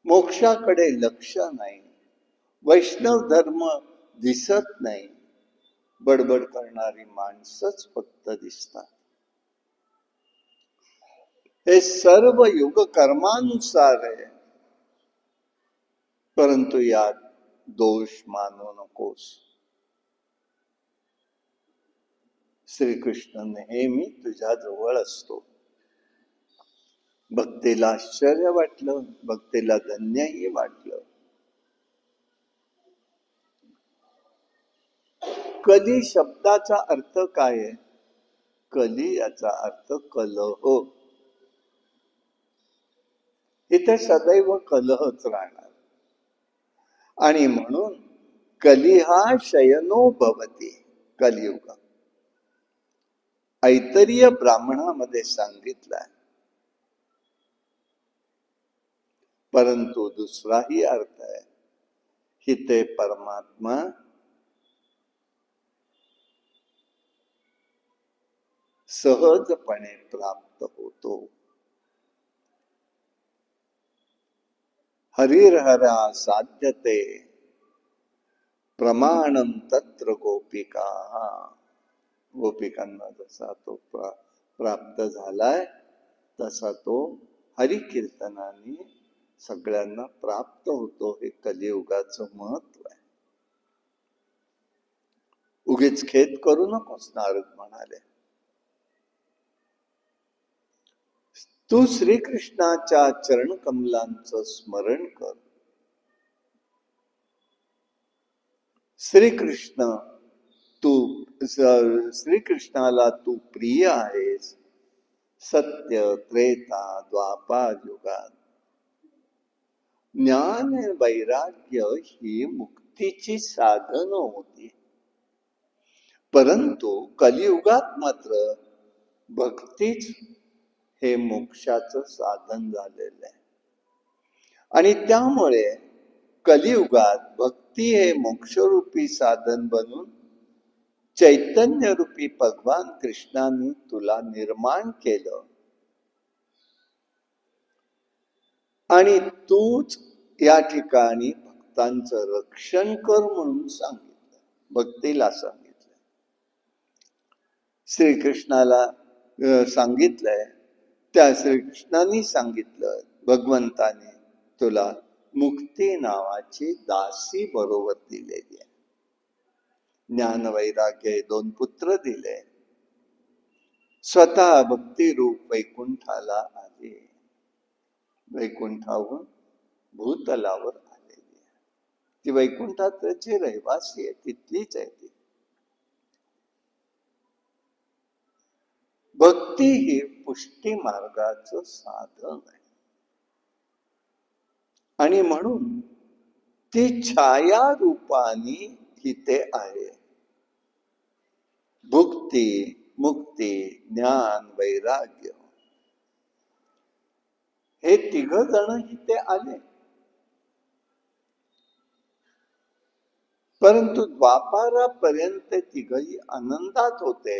मोक्षाकडे लक्ष नाही, वैष्णव धर्म दिसत नाही, बडबड करणारी माणसंच फक्त दिसतात. हे सर्व युग कर्मानुसार आहे, परंतु यात दोष मानू नकोस. श्रीकृष्ण नेहमी तुझ्या जवळ असतो. भक्तीला आश्चर्य वाटलं, भक्तीला धन्यही वाटलं. कली शब्दाचा अर्थ काय आहे? कली याचा अर्थ कलह. इथे सदैव कलहच राहणार. आणि म्हणून कलिहा शयनो भवती, कलियुग. ऐतरीय ब्राह्मणामध्ये सांगितलंय. परंतु दुसराही अर्थ आहे, हिते परमात्मा सहजपणे प्राप्त होतो. हरिर्हरा साध्यते प्रमाणम तत्र गोपिका. गोपिकांना जसा तो प्राप्त झालाय, तसा तो हरिकीर्तनाने सगळ्यांना प्राप्त होतो. हे कलियुगाचं महत्व आहे. उगीच खेद करू नकोस, नारद म्हणाले. तू श्रीकृष्णाच्या चरण कमलांचं स्मरण कर. श्रीकृष्णाला तू प्रिय आहेस. सत्य, त्रेता, द्वापार युगात ज्ञान वैराग्य ही मुक्तीची साधन होती. परंतु कलियुगात मात्र भक्तीच हे मोक्षाचं साधन झालेलं आहे. आणि त्यामुळे कलियुगात भक्ती हे मोक्षरूपी साधन बनून चैतन्यरूपी भगवान कृष्णाने तुला निर्माण केलं. आणि तूच या ठिकाणी भक्तांचं रक्षण कर म्हणून सांगितलं, भक्तीला सांगितलं. श्रीकृष्णाला सांगितलंय, त्या श्रीकृष्णाने सांगितलं, भगवंताने तुला मुक्ती नावाची दासी बरोबर दिलेली आहे. ज्ञान वैराग्य 2 पुत्र दिले. स्वतः भक्ती रूप वैकुंठाला आले. वैकुंठाहून भूतलावर आलेली आहे. ती वैकुंठाची रहिवासी आहे, तिथलीच आहे ती. भक्ती ही पुष्टी मार्गाचं साधन आहे. आणि म्हणून ती छाया रूपाने इथे आहे. भुक्ती, मुक्ती, ज्ञान, वैराग्य हे 3 जण इथे आले. परंतु द्वापारापर्यंत 3ही आनंदात होते.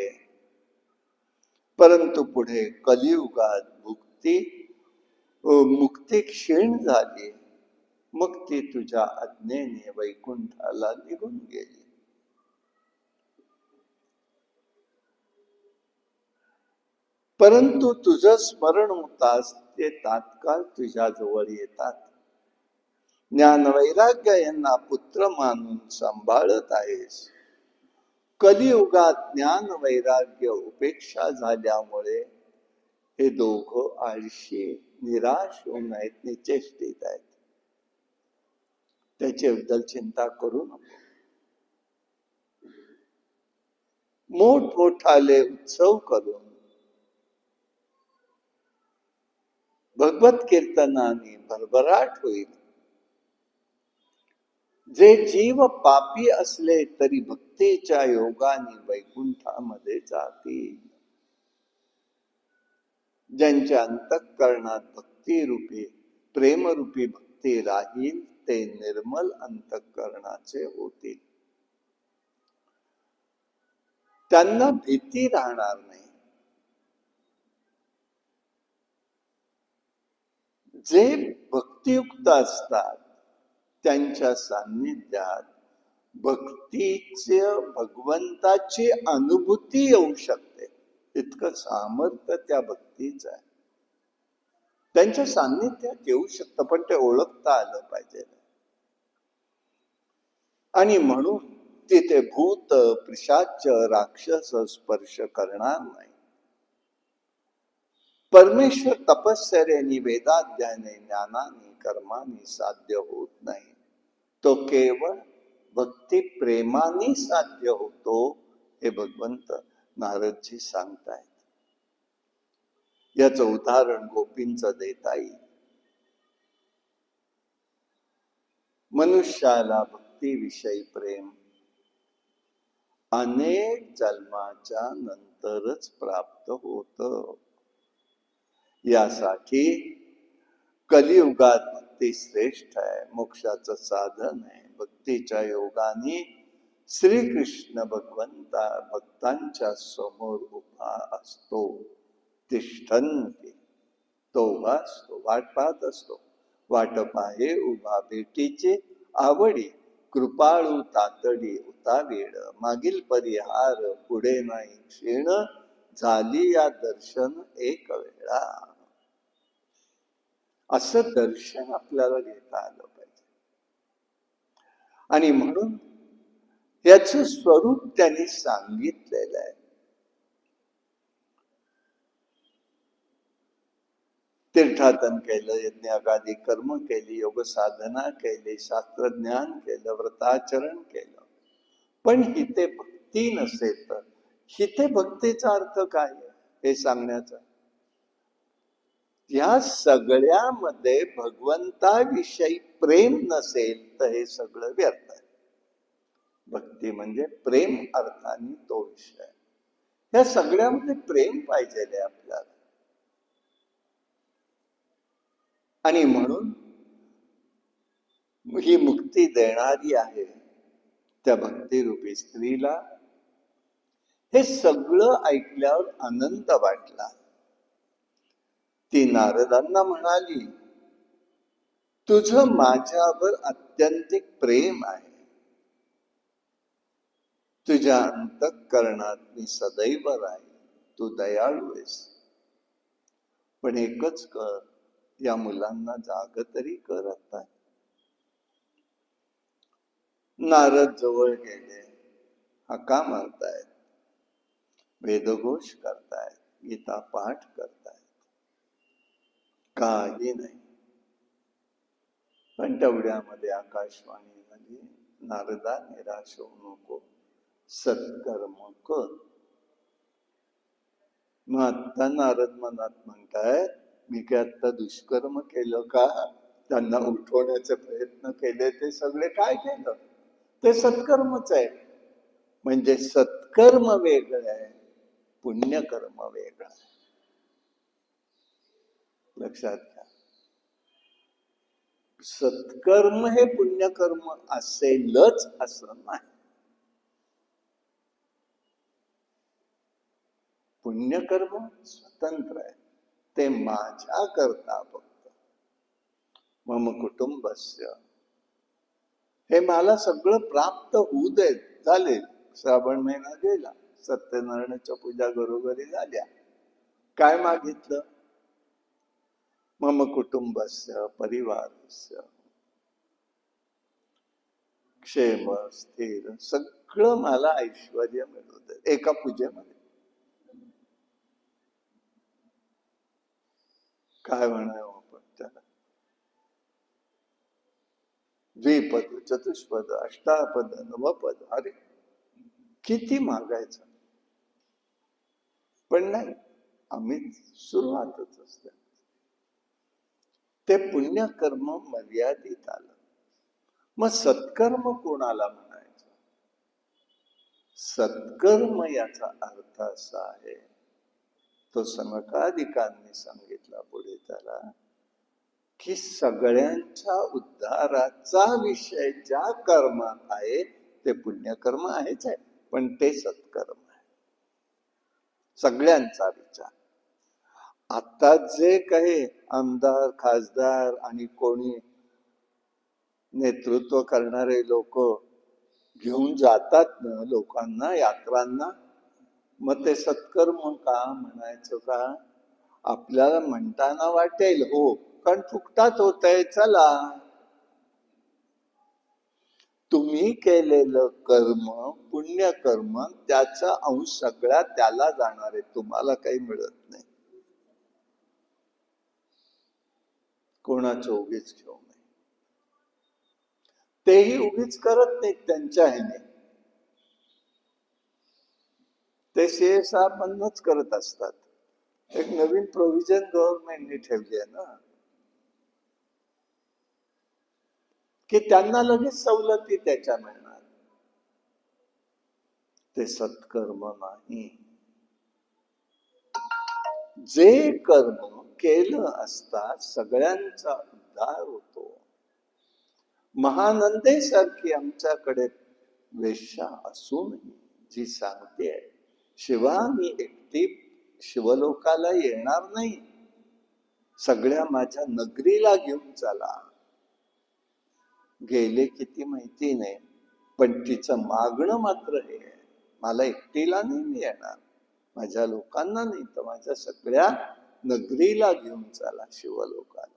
परंतु पुढे कलियुगात मुक्ती क्षीण झाली. मग ती तुझ्या आज्ञेने वैकुंठाला निघून गेली. परंतु तुझं स्मरण होतास ते तात्काळ तुझ्या जवळ येतात. ज्ञान वैराग्य यांना पुत्र मानून सांभाळत आहेस. कलियुगात ज्ञान वैराग्य उपेक्षा झाल्यामुळे हे दोघं आळशी, निराश होऊन आहेत, निचेष्टित आहेत. त्याच्याबद्दल चिंता करू नको. मोठमोठाले उत्सव करून भगवत कीर्तनाने भरभराट होईल. जे जीव पापी असले तरी भक्तीच्या योगाने वैकुंठामध्ये जातील. ज्यांच्या अंतःकरणात भक्तिरूपी, प्रेमरूपी भक्ती राहील ते निर्मल अंतःकरणाचे होतील. त्यांना भीती राहणार नाही. जे भक्तियुक्त असतात त्यांच्या सान्निध्यात भक्तीचे भगवंताची अनुभूती येऊ शकते. इतकं सामर्थ्य त्या भक्तीचं आहे. त्यांच्या सान्निध्यात येऊ शकतं, पण ते ओळखता आलं पाहिजे. आणि म्हणून तिथे भूत पिशाच राक्षस स्पर्श करणार नाही. परमेश्वर तपश्चर्याने वेदाध्यायाने ज्ञानाने कर्माने साध्य होत नाही. तो केवळ भक्ती प्रेमाने साध्य होतो, हे भगवंत नारदजी सांगतायत. याचं उदाहरण गोपींचं देता येईल. मनुष्याला भक्तीविषयी प्रेम अनेक जन्माच्या नंतरच प्राप्त होतं. यासाठी कलियुगात भक्ती श्रेष्ठ आहे, मोक्षाचं साधन आहे. भक्तीच्या योगाने श्रीकृष्ण भगवंता भक्तांच्या समोर उभा असतो. तिष्ठन्ति, तो उभा असतो, वाट पाहत असतो. वाट पाहे उभा भेटीचे आवडी, कृपाळू तातडी उतावीड, मागील परिहार पुढे नाही क्षीण, झाली या दर्शन एक वेळा. असं दर्शन आपल्याला घेता आलं पाहिजे. आणि म्हणून याचं स्वरूप त्यांनी सांगितलेलं आहे. तीर्थाटन केलं, यज्ञागादी कर्म केली, योग साधना केली, शास्त्रज्ञान केलं, व्रताचरण केलं, पण हिते भक्ती नसेल तर हिते भक्तीचा अर्थ काय हे सांगण्याचा. या सगळ्यामध्ये भगवंताविषयी प्रेम नसेल तर हे सगळं व्यर्थ आहे. भक्ती म्हणजे प्रेम अर्थाने तो विषय. या सगळ्यामध्ये प्रेम पाहिजे आपल्याला. आणि म्हणून ही मुक्ती देणारी आहे त्या भक्तिरूपी स्त्रीला. हे सगळं ऐकल्यावर आनंद वाटला. ती नारदांना म्हणाली, तुझं माझ्यावर अत्यंतिक प्रेम आहे. तुझ्या अंतःकरणात मी सदैव राहील. तू दयाळू आहेस. पण एकच कर, या मुलांना जाग तरी कर आता. नारद जवळ गेले. हाका मारतायत, वेदघोष करतायत, गीता पाठ करतायत, काही नाही. पण तेवढ्यामध्ये आकाशवाणी झाली, नारदा निराश होऊ नको, सत्कर्म कर. मग आता नारद मनात म्हणतायत, मी काय आता दुष्कर्म केलं का? त्यांना उठवण्याचे प्रयत्न केले, ते सगळे काय केलं? ते सत्कर्मच आहे. म्हणजे सत्कर्म वेगळं आहे, पुण्यकर्म वेगळं आहे. लक्षात घ्या. सत्कर्म हे पुण्यकर्म असेलच असं नाही. पुण्यकर्म स्वतंत्र आहे, ते माझ्या करता फक्त. मम कुटुंबस्य, हे मला सगळं प्राप्त होऊ दे. झाले, श्रावण महिना गेला, सत्यनारायणाच्या पूजा घरोघरी झाल्या. काय मागितलं? मम कुटुंबस्य परिवारस्य क्षेम स्थिर, सगळं मला ऐश्वर्य मिळू दे एका पूजेमध्ये. काय म्हणावं आपण त्याला? द्विपद, चतुष्पद, अष्टापद, नवपद, अरे किती मागायचं. पण नाही, आम्ही सुरुवातच असते. ते पुण्यकर्म मर्यादित आलं. मग सत्कर्म कोणाला म्हणायचं? सत्कर्म याचा अर्थ असा आहे, तो सनकादिकांनी सांगितला पुढे त्याला, की सगळ्यांच्या उद्धाराचा विषय ज्या कर्मात आहे ते पुण्यकर्म आहेच आहे, पण ते सत्कर्म आहे. सगळ्यांचा विचार. आता जे काही आमदार खासदार आणि कोणी नेतृत्व करणारे लोक घेऊन जातात ना लोकांना, यात्रांना, मग ते सत्कर्म का म्हणायचं का? आपल्याला म्हणताना वाटेल हो, कारण फुकटात होतंय, चला. तुम्ही केलेलं कर्म, पुण्यकर्म, त्याचा अंश सगळ्या त्याला जाणार आहे, तुम्हाला काही मिळत नाही. कोणाचं उगीच घेऊ नये. तेही उगीच करत नाहीत त्यांच्या ह्याने, ते CSR मधनच करत असतात. एक नवीन प्रोव्हिजन गव्हर्नमेंटने ठेवली आहे ना, की त्यांना लगेच सवलती त्याच्या मिळणार. ते सत्कर्म नाही. जे कर्म केलं असता सगळ्यांचा उद्धार होतो. महानंदेसारखी आमच्याकडे वेश्या असूनही जी सांगते, शिवा मी एकटी शिवलोकाला येणार नाही, सगळ्या माझ्या नगरीला घेऊन चला. गेले किती माहिती नाही, पण तिचं मागणं मात्र हे आहे, मला एकटीला नाही मी येणार, माझ्या लोकांना नाही, तर माझ्या सगळ्या नगरीला घेऊन चला शिवलोकाला.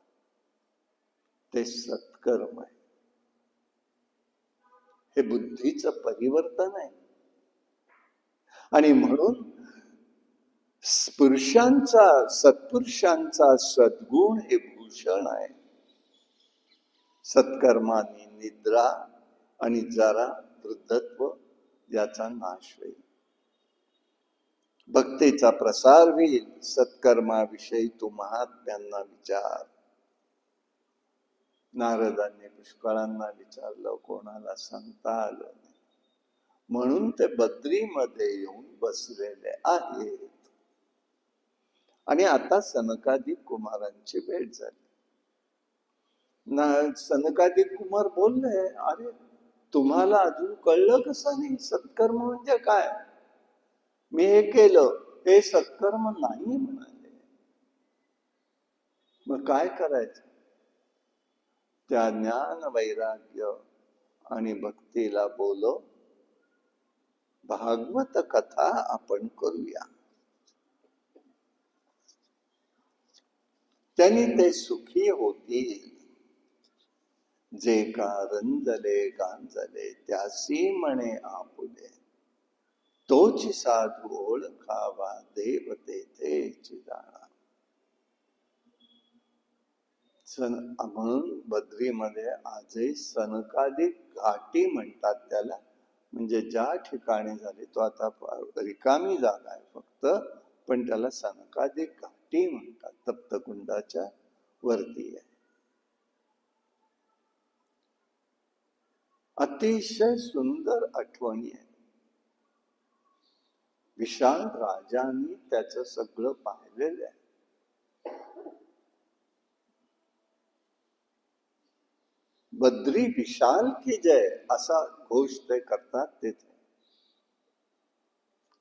ते सत्कर्म आहे. हे बुद्धीचं परिवर्तन आहे. आणि म्हणून पुरुषांचा, सत्पुरुषांचा सद्गुण हे भूषण आहे. सत्कर्मानी निद्रा आणि जरा वृद्धत्व याचा नाश होईल. भक्तीचा प्रसार होईल. सत्कर्माविषयी तू महात्म्यांना विचार. नारदांनी पुष्कळांना विचारलं, कोणाला सांगता आलं नाही, म्हणून ते बद्रीमध्ये येऊन बसलेले आहेत. आणि आता सनकादिक कुमारांची भेट झाली ना. सनकादिक कुमार बोलले, अरे तुम्हाला अजून कळलं कसं नाही, सत्कर्म म्हणजे काय? मी हे केलं, हे सत्कर्म नाही म्हणाले. मग काय करायचं? त्या ज्ञान वैराग्य आणि भक्तीला बोलो, भागवत कथा आपण करूया. त्यांनी ते सुखी होतील. जे का रंजले गांजले त्यासी म्हणे आपुले, तोची साधू ओळखावा देव तेथेची जाणा. म्हणून बद्रीमध्ये आजही सनकादिक घाटी म्हणतात त्याला, म्हणजे ज्या ठिकाणी झाले, तो आता रिकामी जागा आहे फक्त, पण त्याला सनकादिक घाटी म्हणतात. तप्तकुंडाच्या वरती आहे. अतिशय सुंदर आठवणी आहे. विशाल राजांनी त्याचं सगळं पाहिलेलं आहे. बद्री विशाल की जय असा घोष ते करतात तिथे.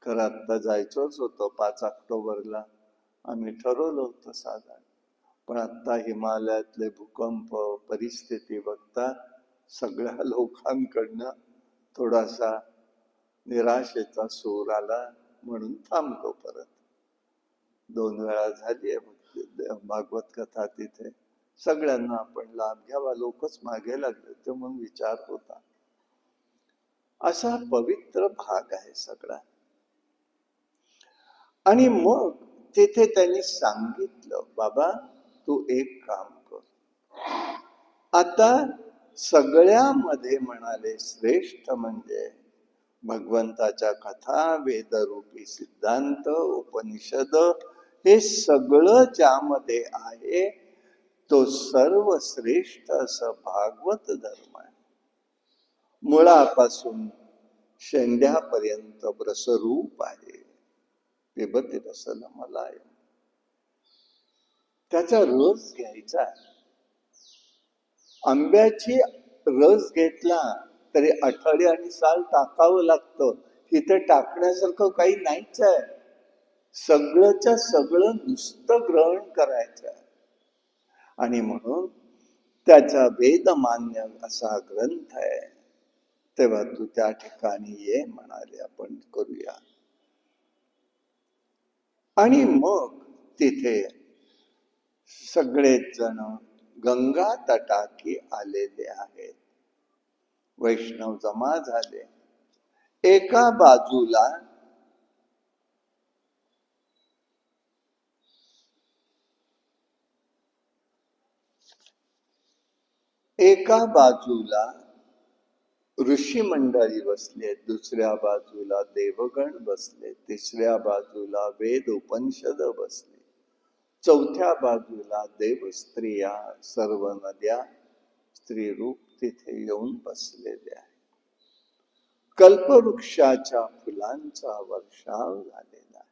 खरं आत्ता जायचंच होतं 5 ऑक्टोबरला, आम्ही ठरवलं होतं साधारण, पण आत्ता हिमालयातले भूकंप परिस्थिती बघता सगळ्या लोकांकडनं थोडासा निराशेचा सूर आला, म्हणून थांबलो. परत 2 वेळा झाली आहे भागवत कथा तिथे. सगळ्यांना आपण लाभ घ्यावा, लोकच मागे लागले होते म्हणून विचार होता. असा पवित्र भाग आहे सगळा. आणि मग तिथे त्यांनी सांगितलं, बाबा तू एक काम कर. आता सगळ्यामध्ये म्हणाले श्रेष्ठ म्हणजे भगवंताच्या कथा, वेदरूपी सिद्धांत, उपनिषद, हे सगळं ज्यामध्ये आहे तो सर्व श्रेष्ठ असं भागवत धर्म आहे. मुळापासून शेंड्यापर्यंत रसरूप आहे. पिबती रसला मलाय. त्याचा रस घ्यायचा. आंब्याची रस घेतला तरी आठवडे आणि साल टाकावं लागतं. इथे टाकण्यासारखं काही नाहीच आहे. सगळंच्या सगळं नुसतं ग्रहण करायचं आहे. आणि म्हणून त्याचा वेदमान्य असा ग्रंथ आहे. तेव्हा तू त्या ठिकाणी ये म्हणाले, आपण करूया. आणि मग तिथे सगळेच जण गंगा तटाकी आलेले आहेत. वैष्णव जमा झाले. एका बाजूला ऋषी मंडळी बसले, दुसऱ्या बाजूला देवगण बसले, तिसऱ्या बाजूला वेद उपनिषद बसले, चौथ्या बाजूला देव स्त्रिया, सर्व नद्या स्त्रीरूप तिथे येऊन बसलेले आहे. कल्पवृक्षाच्या फुलांचा वर्षाव झालेला आहे.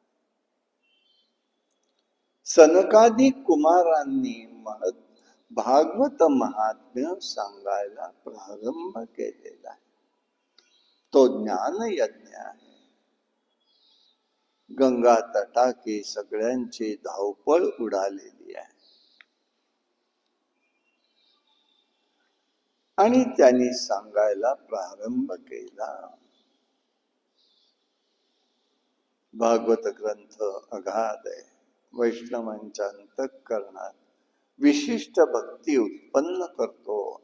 सनकादिक कुमारांनी भागवत महात्म्य सांगायला प्रारंभ केलेला आहे. तो ज्ञान यज्ञ आहे. गंगा तटाकी सगळ्यांची धावपळ उडालेली आहे. आणि त्यांनी सांगायला प्रारंभ केला. भागवत ग्रंथ अगाध आहे. वैष्णवांच्या अंतःकरणात विशिष्ट भक्ती उत्पन्न करतो.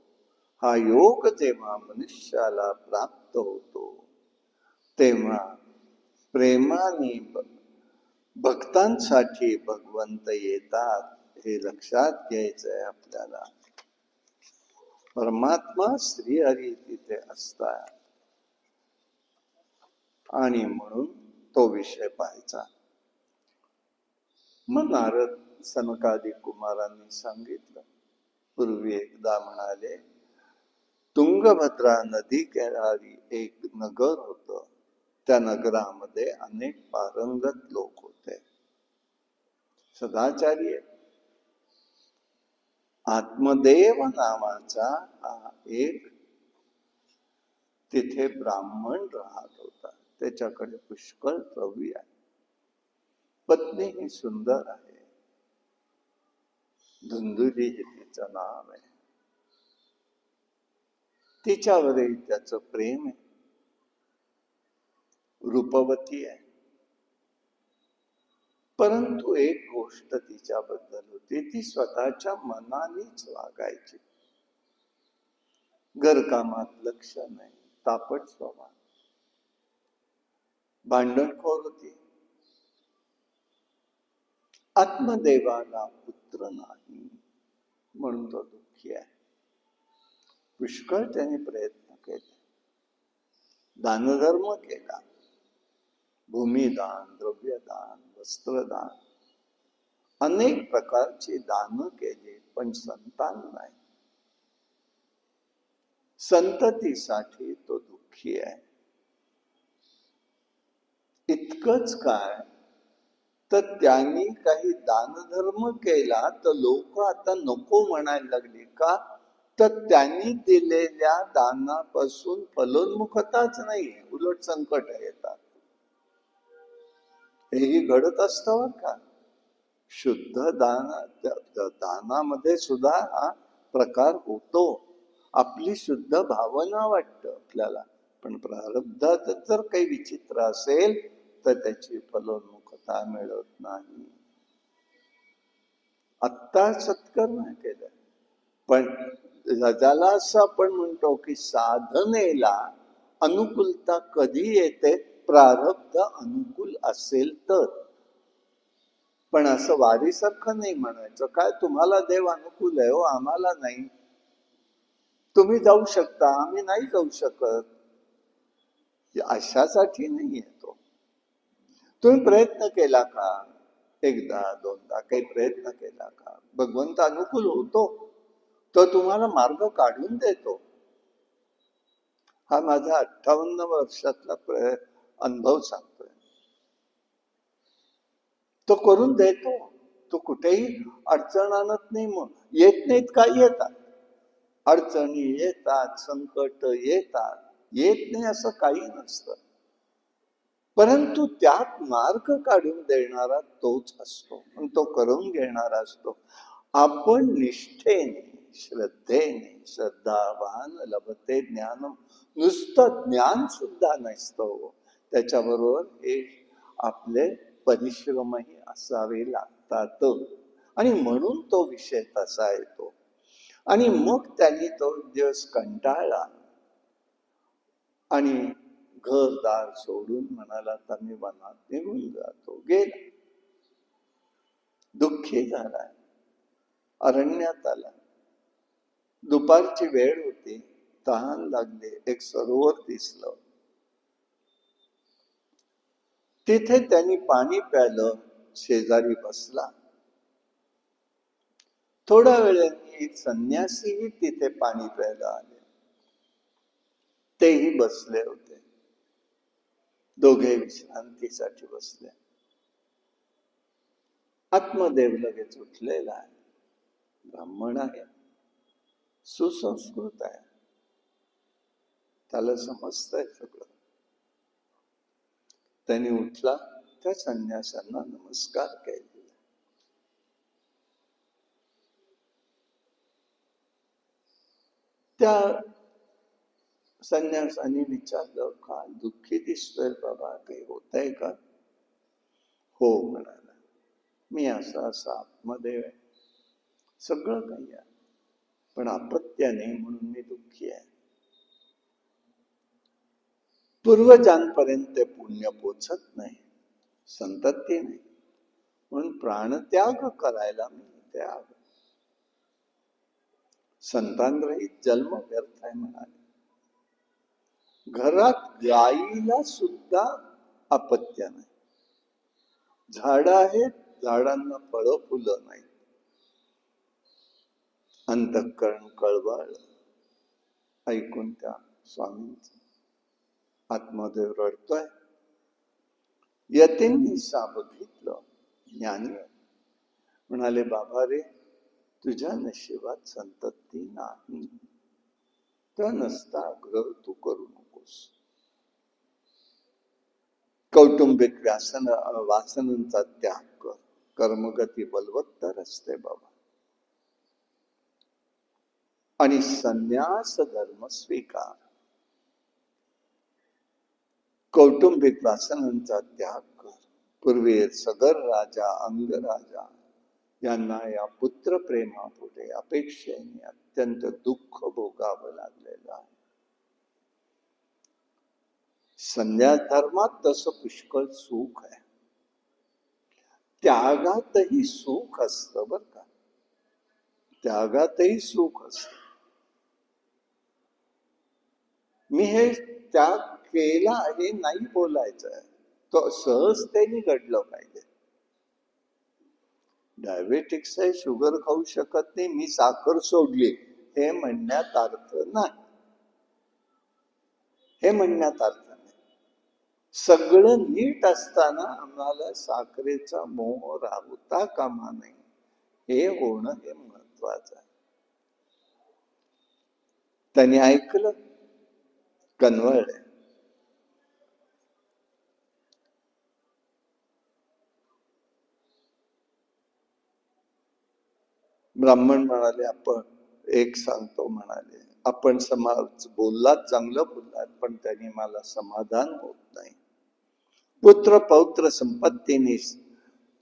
हा योग जेव्हा मनुष्याला प्राप्त होतो तेव्हा प्रेमाने भक्तांसाठी भगवंत येतात, हे लक्षात घ्यायचं आहे आपल्याला. परमात्मा श्रीहरी तिथे असतात आणि म्हणून तो विषय पाहायचा. मग नारद सनकादिक कुमारांनी सांगितलं. पूर्वी एकदा म्हणाले, तुंगभद्रा नदी किनारी एक नगर होतं. त्या नगरामध्ये अनेक पारंगत लोक होते, सदाचारी. आत्मदेव नावाचा हा एक तिथे ब्राह्मण राहत होता. त्याच्याकडे पुष्कळ द्रव्य आहे. पत्नी ही सुंदर आहे. धुंदुली हे तिचं नाव आहे. तिच्यावरही त्याचं प्रेम आहे. रूपवती आहे. परंतु एक गोष्ट तिच्याबद्दल होती, ती स्वतःच्या मनानेच वागायची. घरकामात लक्ष नाही, तापट स्वभाव, भांडणखोर होती. आत्मदेवाला पुत्र नाही म्हणून तो दुःखी आहे. पुष्कळ त्याने प्रयत्न केले, दानधर्म केला, भूमिदान, द्रव्यदान, वस्त्रदान, अनेक प्रकारची दान केली, पण संतान नाही. संततीसाठी तो दुःखी आहे. इतकंच काय, तर त्यांनी काही दानधर्म केला तर लोक आता नको म्हणायला लागली. का? तर त्यांनी दिलेल्या दानापासून फलोन्मुखताच नाही, उलट संकट येतात. हेही घडत असतं बरं का. शुद्ध दानामध्ये सुद्धा हा प्रकार होतो. आपली शुद्ध भावना वाटतं आपल्याला, पण प्रारब्धात जर काही विचित्र असेल तर त्याची फलोन्मुखता मिळत नाही. आत्ता सत्कर्म केलं, पण ज्याला असं आपण म्हणतो की साधनेला अनुकूलता कधी येते, प्रारब्ध अनुकूल असेल तर. पण असं वारीसारखं नाही म्हणायचं. काय तुम्हाला देव अनुकूल आहे हो, आम्हाला नाही. तुम्ही जाऊ शकता, आम्ही नाही जाऊ शकत, अशासाठी नाही येतो. तुम्ही प्रयत्न केला का? एकदा दोनदा काही प्रयत्न केला का? भगवंत अनुकूल होतो, तो तुम्हाला मार्ग काढून देतो. हा माझा 58 वर्षातला अनुभव सांगतोय. तो करून देतो. तो कुठेही अडचण आणत नाही. मग येत नाहीत का? येतात अडचणी, येतात संकट, येतात. येत नाही असं काही नसतं. परंतु त्यात मार्ग काढून देणारा तोच असतो आणि तो करून घेणारा असतो. आपण निष्ठेने, श्रद्धेने, श्रद्धावान लभते ज्ञान, नुसतं ज्ञान सुद्धा नसतं, त्याच्याबरोबर हे आपले परिश्रमही असावे लागतात. आणि म्हणून तो विषय तसा येतो. आणि मग त्यांनी तो दिवस कंटाळला आणि घरदार सोडून म्हणाला, आता मी वनात निघून जातो. गेला, दुःखी झाला, अरण्यात आला. दुपारची वेळ होती, तहान लागली, एक सरोवर दिसलं. तिथे त्यांनी पाणी प्यायलं, शेजारी बसला. थोड्या वेळाने एक संन्यासीही तिथे पाणी प्यायला आले. तेही बसले होते. दोघे विश्रांतीसाठी बसले. आत्मदेव लगेच उठलेला आहे. ब्राह्मण आहे, सुसंस्कृत आहे, त्याला समजतंय सगळं. त्यांनी उठला, त्या संन्यासांना नमस्कार केला. त्या संन्यासांनी विचारलं, का दुःखी दिसतोय बाबा, काही होतंय का? हो म्हणाला, मी असा आत्मदेव आहे, सगळं काही आहे, पण अपत्याने म्हणून मी दुःखी आहे. पूर्वजांपर्यंत पुण्य पोचत नाही, संतती नाही, म्हणून प्राणत्याग करायला मी त्याग. संतांरहित जन्म व्यर्थ आहे म्हणाले. घरात गाईला सुद्धा अपत्य नाही. झाड आहेत, झाडांना फळं फुलं नाही. अंतःकरण कळवळ ऐकून त्या स्वामींचं. आत्मदेव रडतोय. यतींनी बघितलं, ज्ञानी म्हणाले, बाबा रे, तुझ्या नशिबात संतती नाही, तर नसता आग्रह तू करू नकोस. कौटुंबिक वासनांचा त्याग कर, कर्मगती बलवत्तर असते बाबा. आणि संन्यास धर्म स्वीकार. कौटुंबिक वासनांचा त्याग कर. पूर्वी सगर राजा, अंगराजा यांना या पुत्र प्रेमापुढे अपेक्षेने अत्यंत दुःख भोगावं लागलेलं आहे. संन्यास धर्मात तसं पुष्कळ सुख आहे. त्यागातही सुख असतं बर का, त्यागातही सुख असत. मी हे त्याग केला हे नाही बोलायचं, तो सहजतेने घडलं पाहिजे. डायबेटिक्स आहे, शुगर खाऊ शकत नाही, मी साखर सोडली, हे म्हणण्यात अर्थ नाही. हे म्हणण्यात अर्थ नाही. सगळं नीट असताना आम्हाला साखरेचा मोह राहता कामा नये, हे होणं हे महत्वाचं आहे. त्यांनी ऐकलं, कन्वळले. ब्राह्मण म्हणाले, आपण एक सांगतो म्हणाले, आपण समाज बोललात, चांगलं बोललात, पण त्यांनी मला समाधान होत नाही. पुत्र पौत्र संपत्तीने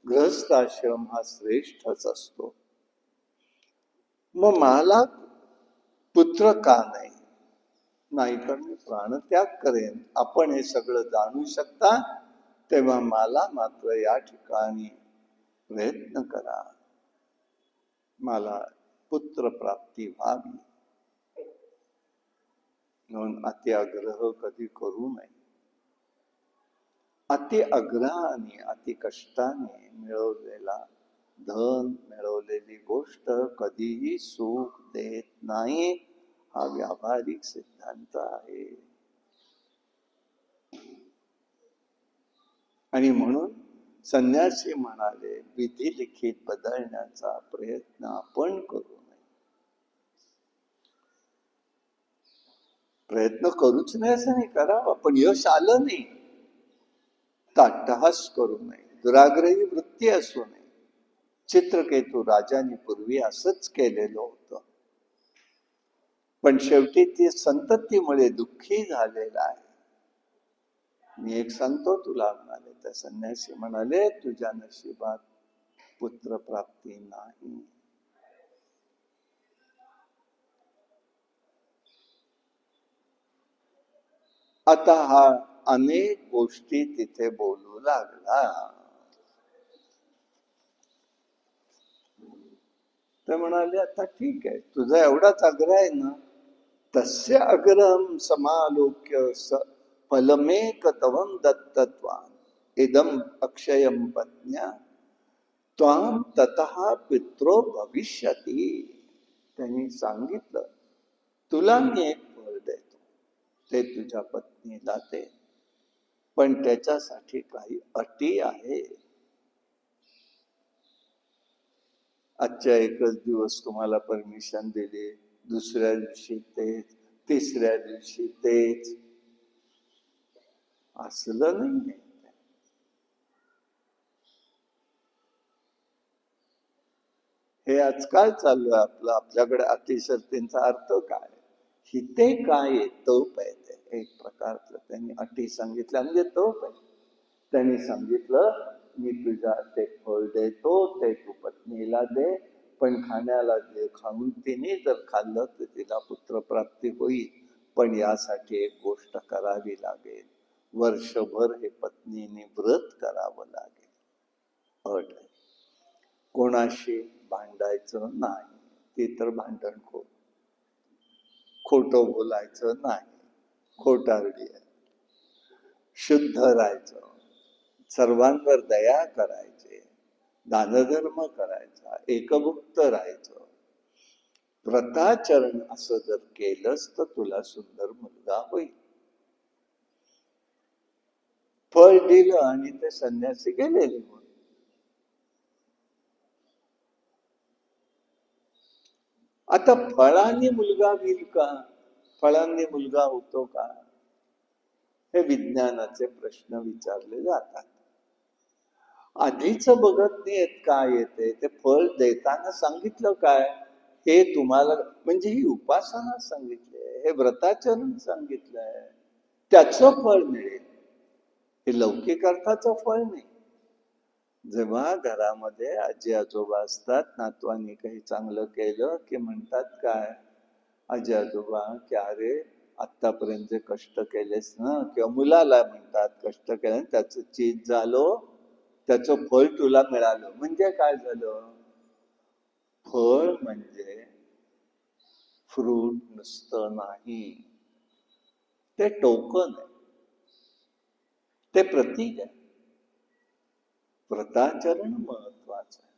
गृहस्थ आश्रम हा श्रेष्ठच असतो. मग मला पुत्र का नाही? नाही तर मी प्राणत्याग करेन. आपण हे सगळं जाणू शकता, तेव्हा मला मात्र या ठिकाणी प्रयत्न करा, मला पुत्र प्राप्ती व्हावी. म्हणून अति आग्रह कधी करू नये. अति आग्रहाने, अति कष्टाने मिळवलेला धन, मिळवलेली गोष्ट कधीही सुख देत नाही, हा व्यावहारिक सिद्धांत आहे. आणि म्हणून संन्यासी म्हणाले, विधी लिखित बदलण्याचा प्रयत्न आपण करू नये. प्रयत्न करूच नाही असं नाही, करावा, पण यश आलं नाही अट्टहास करू नये, दुराग्रही वृत्ती असू नये. चित्रकेतू राजाने पूर्वी असंच केलेलं होतं, पण शेवटी ती संततीमुळे दुःखी झालेला आहे. मी एक सांगतो तुला म्हणाले. त्या संन्यासी म्हणाले, तुझ्या नशिबात पुत्र प्राप्ती नाही. आता हा अनेक गोष्टी तिथे बोलू लागला. ते म्हणाले, आता ठीक आहे, तुझा एवढाच आग्रह आहे ना, तस्य अग्रहम समालोक्य फलमेक तवम दत्तत्वान इदम अक्षयम पत्न्या त्वाम ततः पित्रो भविष्यती. त्यांनी सांगितलं, तुला मी एक फळ देतो, ते तुझ्या पत्नीला दे, पण त्याच्यासाठी काही अटी आहे. आजच्या एकच दिवस तुम्हाला परमिशन दिली, दुसऱ्या दिवशी तेच, तिसऱ्या दिवशी तेच, असलं नाही. हे आजकाल चालू आहे आपलं. आपल्याकडे अटीशर्तींचा अर्थ काय? हिते काय तोप आहे. ते एक प्रकारचं त्यांनी अटी सांगितल्या म्हणजे तोप आहे. त्यांनी सांगितलं, मी तुझ्या ते फळ देतो, ते तू पत्नीला दे, पण खाण्याला दे. खाऊन तिने जर खाल्लं तर तिला पुत्रप्राप्ती होईल, पण यासाठी एक गोष्ट करावी लागेल. वर्षभर हे पत्नीने व्रत करावं लागेल. अट आहे. कोणाशी भांडायचं नाही, ती तर भांडणखोर. खोटं बोलायचं नाही, खोटारडी आहे. शुद्ध राहायचं, सर्वांवर दया करायचे, दानधर्म करायचा, एकभुक्त राहायचं, व्रताचरण असं जर केलंस तर तुला सुंदर मुलगा होईल. फळ दिलं आणि ते संन्यासी गेले निघून. आता फळांनी मुलगा होईल का? फळांनी मुलगा होतो का? हे विज्ञानाचे प्रश्न विचारले जातात. आधीच बघत नाहीत काय येते. ते फळ देताना सांगितलं काय? हे तुम्हाला, म्हणजे ही उपासना सांगितली, हे व्रताचरण सांगितलंय, त्याचं फळ मिळेल. हे लौकिक अर्थाचं फळ नाही. जेव्हा घरामध्ये आजी आजोबा असतात, नातवांनी काही चांगलं केलं की म्हणतात काय, आजी आजोबा की अरे आतापर्यंत जे कष्ट केलेस ना, किंवा मुलाला म्हणतात कष्ट केले, त्याचं चीज झालं, त्याचं फळ तुला मिळालं. म्हणजे काय झालं? फळ म्हणजे फ्रूट नुसतं नाही, ते टोकन आहे, ते प्रतीक आहे. व्रताचरण महत्वाचं आहे.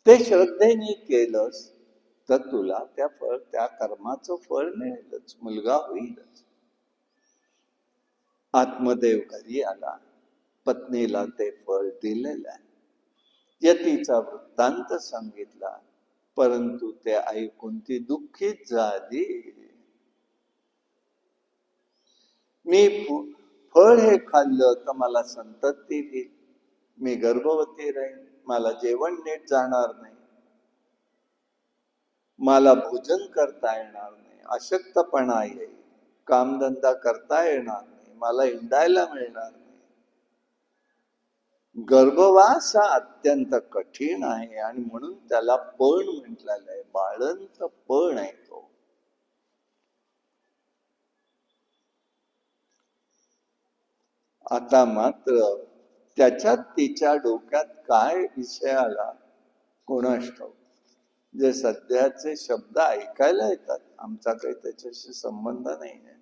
ते श्रद्धेने केलंस तर तुला त्या कर्माचं फळ मिळेलच, मुलगा होईलच. आत्मदेव घरी आला, पत्नीला ते फळ दिलेलं आहे. यतीचा वृत्तांत सांगितला, परंतु ते ऐकून ती दुःखीत झाली. मी फळ हे खाल्लं तर मला संतती येईल, मी गर्भवती राहील, मला जेवण नीट जाणार नाही, मला भोजन करता येणार नाही, अशक्तपणा येईल, कामधंदा करता येणार नाही, मला हिंडायला मिळणार नाही. गर्भवास हा अत्यंत कठीण आहे आणि म्हणून त्याला पण म्हटलेलं आहे. बाळंत पण आहे तो. आता मात्र त्याच्यात तिच्या डोक्यात काय विषय आला कोणास ठाऊक. जे सध्याचे शब्द ऐकायला येतात, आमचा काही त्याच्याशी संबंध नाही आहे.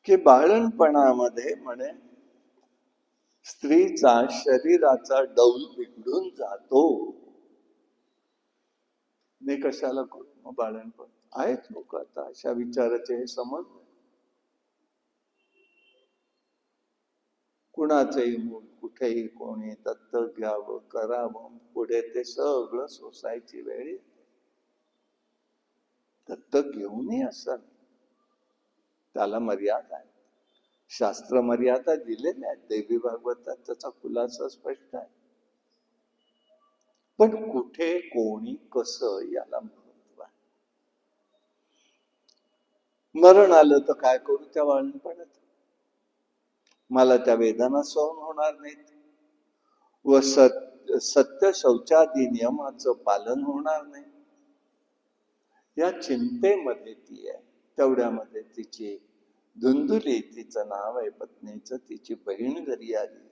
की बाळणपणामध्ये म्हणे स्त्रीचा शरीराचा डौल बिघडून जातो. मी कशाला करू मग बाळणपण? आहेत लोक आता अशा विचाराचे, हे समज. कुणाचंही मूल कुठेही कोणी दत्तक घ्यावं, करावं, पुढे ते सगळं सोसायची वेळ येते. दत्तक घेऊनही असं नाही. त्याला मर्यादा आहे. शास्त्र मर्यादा दिलेल्या आहेत. देवी भागवतात त्याचा खुलासा स्पष्ट आहे. पण कुठे, कोणी, कसं याला महत्व आहे. मरण आलं तर काय करू त्या बाळणपणात? मला त्या वेदना सहन होणार नाहीत व सत्य शौचादी नियमाचं पालन होणार नाही. या चिंतेमध्ये ती आहे. तेवढ्यामध्ये तिची धुंदुली, तिचं नाव आहे पत्नीचं, तिची बहीण घरी आली.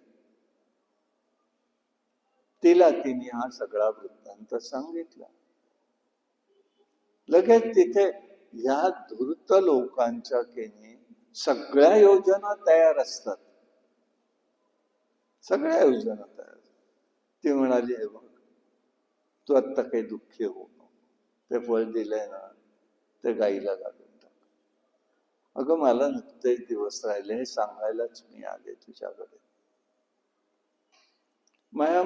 तिला तिने हा सगळा वृत्तांत सांगितला. लगेच तिथे ह्या धूर्त लोकांच्या केनी सगळ्या योजना तयार असतात. सगळ्या योजना तयार. ती म्हणाली, हे बघ, तू आत्ता काही दुःखी होऊ नको. ते फळ दिलंय ना, ते गाईला घालून टाक. अगं, मला नुकतेच दिवस राहिले हे सांगायलाच मी आले तुझ्याकडे. माझ्या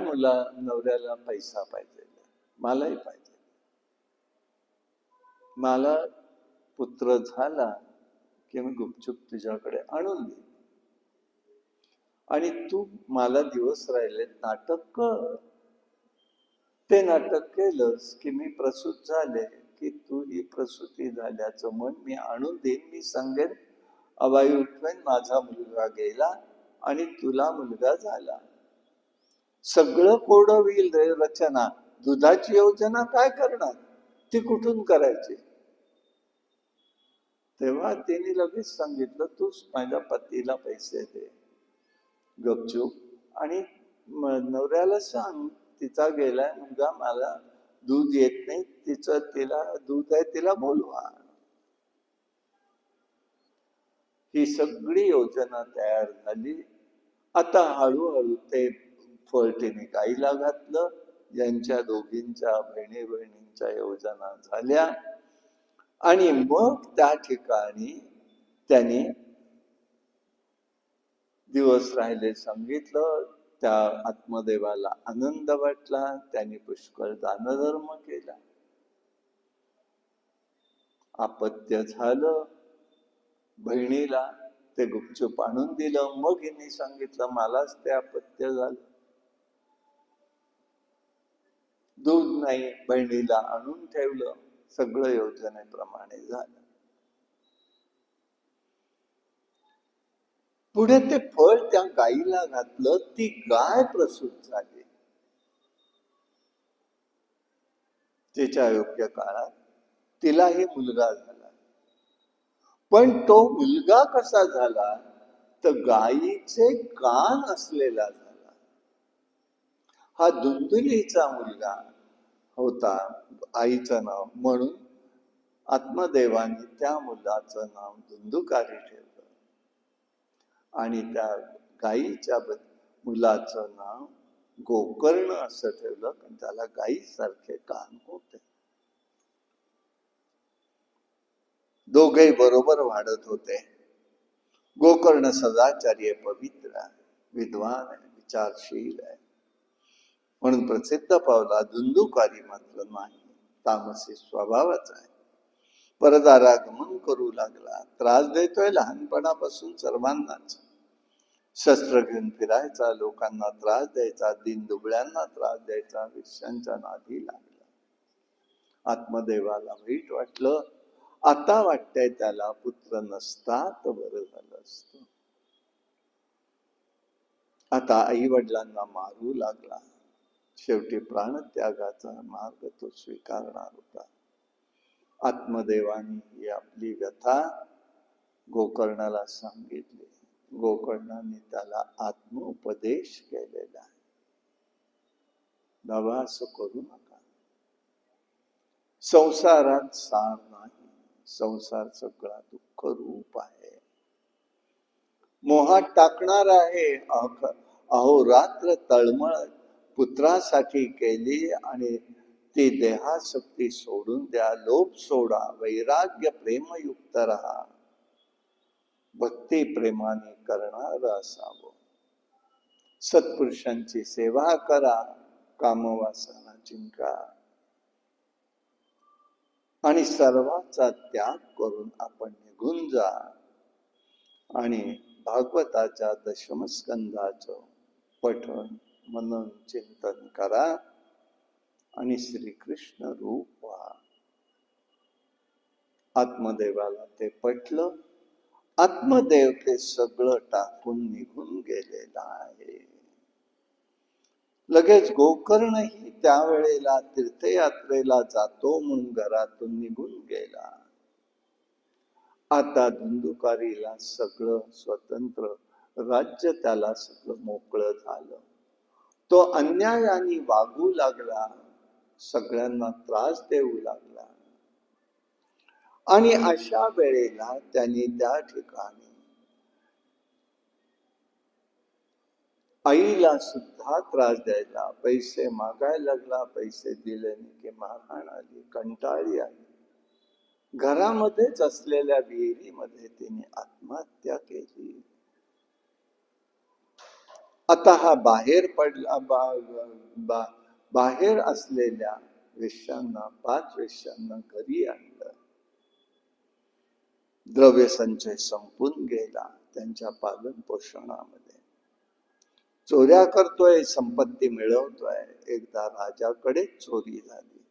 नवऱ्याला पैसा पाहिजे, मलाही पाहिजे. मला पुत्र झाला की मी गुपचूप तुझ्याकडे आणून देईन. आणि तू मला दिवस राहिले नाटक कर. ते नाटक केलंस की मी प्रसूत झाले की तू ही प्रसूती झाल्याचं मन मी आणून देईन. मी सांगेन, अबाई उठवेन, माझा मुलगा गेला आणि तुला मुलगा झाला. सगळं कोरडं होईल रे रचना. दुधाची योजना काय करणार? ती कुठून करायची? तेव्हा तिने लगेच सांगितलं, तूच माझ्या पतीला पैसे दे गपचूप, आणि नवऱ्याला सांग, तिचा गेलाय मुलगा, मला दूध येत नाही, तिला दूध आहे, तिला बोलवा. ही सगळी योजना तयार झाली. आता हळूहळू ते फळ तिने गाईला घातलं. यांच्या दोघींच्या बहिणींच्या योजना झाल्या. आणि मग त्या ठिकाणी त्यांनी दिवस राहिले सांगितलं. त्या आत्मदेवाला आनंद वाटला. त्यांनी पुष्कळ दानधर्म केला. अपत्य झालं, बहिणीला ते गुपचूप आणून दिलं. मग हिने सांगितलं, मलाच ते अपत्य झालं, दूध नाही, बहिणीला आणून ठेवलं. सगळं योजनेप्रमाणे झालं. पुढे ते फळ त्या गाईला घातलं. ती गाय प्रसूत झाली. तिच्या योग्य काळात तिलाही मुलगा झाला. पण तो मुलगा कसा झाला? तर गायीचे कान असलेला झाला. हा धुंदुलीचा मुलगा होता, आईचं नाव, म्हणून आत्मदेवाने त्या मुलाचं नाव धुंदुकारी ठेवलं. आणि त्या गायीच्या मुलाचं नाव गोकर्ण असं ठेवलं, कारण त्याला गायीसारखे कान होते. दोघे बरोबर वाढत होते. गोकर्ण सदाचार्य, पवित्र आहे, विद्वान आहे, विचारशील आहे, म्हणून प्रसिद्ध पावला. धुंदुकारी मात्र नाही, तामसी स्वभावाचा आहे. परदारागमन करू लागला. त्रास देतोय लहानपणापासून सर्वांनाच. शस्त्र घेऊन फिरायचा, लोकांना त्रास द्यायचा, दीनदुबळ्यांना त्रास द्यायचा, विषयांच्या नादी लागला. आत्मदेवाला वाईट वाटलं. आता वाटतंय त्याला पुत्र नसता तर बरं झालं असतं. आता आई वडिलांना मारू लागला. शेवटी प्राणत्यागाचा मार्ग तो स्वीकारणार होता. आत्मदेवानी ही आपली व्यथा गोकर्णाला सांगितली. गोकर्णाने त्याला आत्मोपदेश केलेला आहे. बाबा, असं करू नका. संसारात सार नाही. संसार सगळा दुःख रूप आहे. मोहात टाकणार आहे. अहोरात्र तळमळ पुत्रासाठी केली आणि ती देहासक्ती सोडून द्या. लोभ सोडा, वैराग्य प्रेमयुक्त राहा. भक्ती प्रेमाने करणार असावं. सत्पुरुषांची सेवा करा. कामवासना जिंका. आणि सर्वाचा त्याग करून आपण निघून जा आणि भागवताच्या दशमस्कंधाचं पठण मनन चिंतन करा आणि श्रीकृष्ण रूप व्हा. आत्मदेवाला ते पटलं. आत्मदेव ते सगळं टाकून निघून गेलेला आहे. लगेच गोकर्णही त्यावेळेला तीर्थयात्रेला जातो म्हणून घरातून निघून गेला. आता धुंदुकारीला सगळं स्वतंत्र राज्य, त्याला सगळं मोकळं झालं. तो अन्यायाने वागू लागला, सगळ्यांना त्रास देऊ लागला. आणि अशा वेळेला त्यांनी त्या ठिकाणी आईला सुद्धा त्रास द्यायला, पैसे मागायला लागला. पैसे दिले नाही की मारहाण आली, कंटाळी आली. घरामध्येच असलेल्या विहिरीमध्ये तिने आत्महत्या केली. आता हा बाहेर पडला, बाहेर असलेल्या वेश्यांना, 5 वेश्यांना घरी आणलं. द्रव्य संचय संपून गेला त्यांच्या पालन पोषणामध्ये. चोऱ्या करतोय, संपत्ती मिळवतोय. एकदा राजाकडे चोरी झाली,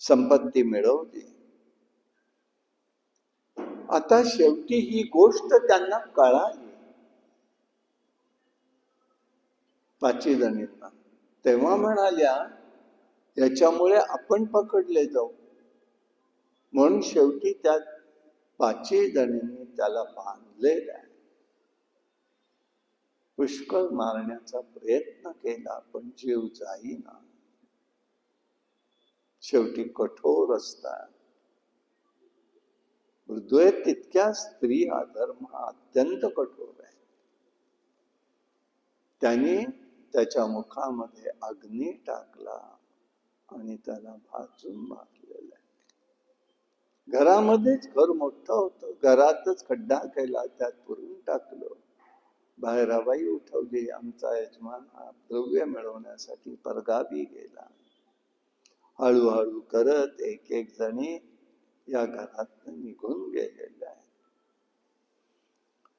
संपत्ती मिळवली. आता शेवटी ही गोष्ट त्यांना कळाली, 5 जणींना. तेव्हा म्हणाल्या, याच्यामुळे आपण पकडले जाऊ. म्हणून शेवटी त्या 5 जणींनी त्याला बांधलेलं आहे. पुष्कळ मारण्याचा प्रयत्न केला, पण जीव जाईना. शेवटी कठोर असतात. हृदय तितक्या स्त्री हा धर्म अत्यंत कठोर आहे. त्यांनी त्याच्या मुखामध्ये अग्नी टाकला आणि त्याला भाजून मारलेलं आहे. घरामध्येच, घर मोठं होतं, घरातच खड्डा केला, त्यात पुरून टाकलं. बाहेर हवाई उठवली. आमचा यजमान हा द्रव्य मिळवण्यासाठी परगावी गेला. हळूहळू करत एक एक जणी या घरात निघून गेलेल्या आहे.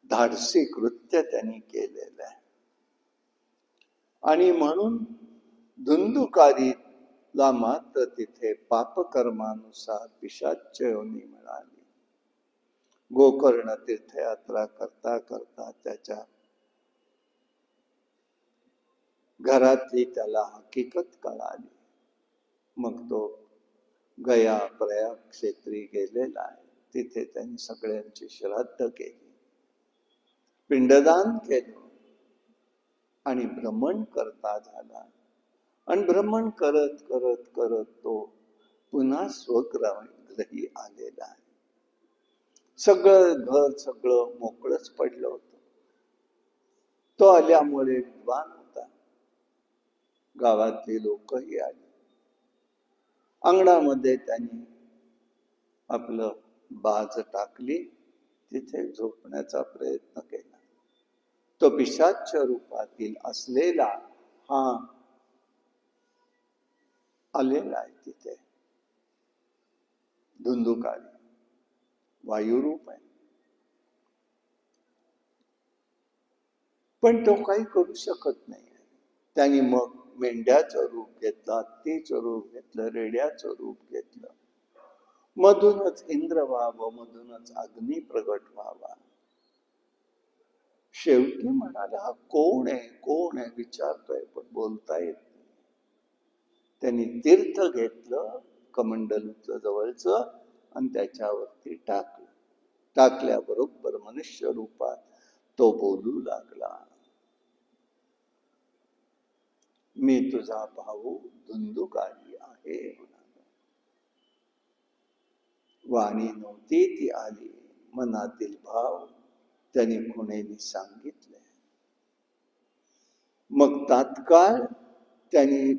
धाडसी कृत्य त्यांनी केलेलं आहे. आणि म्हणून धुंदुकारीला मात्र तिथे पापकर्मानुसार पिशाच्च योनी मिळाली. गोकर्ण तीर्थयात्रा करता करता त्याच्या घरातली त्याला हकीकत कळाली. मग तो गया प्रयाग क्षेत्री गेलेला आहे. तिथे त्यांनी सगळ्यांची श्राद्ध केली, पिंडदान केलं आणि भ्रमण करता झाला. आणि भ्रमण करत करत करत तो पुन्हा स्वग्रही आलेला आहे. सगळं घर सगळं मोकळंच पडलं होतं. तो आल्यामुळे विद्वान होता. गावातली लोकही आली. अंगणामध्ये त्यांनी आपलं बाज टाकली, तिथे झोपण्याचा प्रयत्न केला. तो पिशाच्च रूपातील असलेला हा आलेला आहे तिथे. धुंदुकारी वायुरूप आहे. पण तो काही करू शकत नाही. त्यांनी मग मेंढ्याचं रूप घेतलं, हत्तीचं रूप घेतलं, रेड्याचं रूप घेतलं. मधूनच इंद्र व्हावं, मधूनच अग्नी प्रगट व्हावा. शेवटी म्हणाला, हा कोण आहे, कोण आहे विचारतोय, पण बोलता येत नाही. त्यांनी तीर्थ घेतलं कमंडलूचं जवळचं आणि त्याच्यावरती टाकलं. टाकल्याबरोबर मनुष्य रूपात तो बोलू लागला, मी तुझा भाऊ धुंदुकारी आहे म्हणाला. वाणी नव्हती ती आली, मनातील भाव त्यांनी खुणेने सांगितले. मग तात्काळ त्यांनी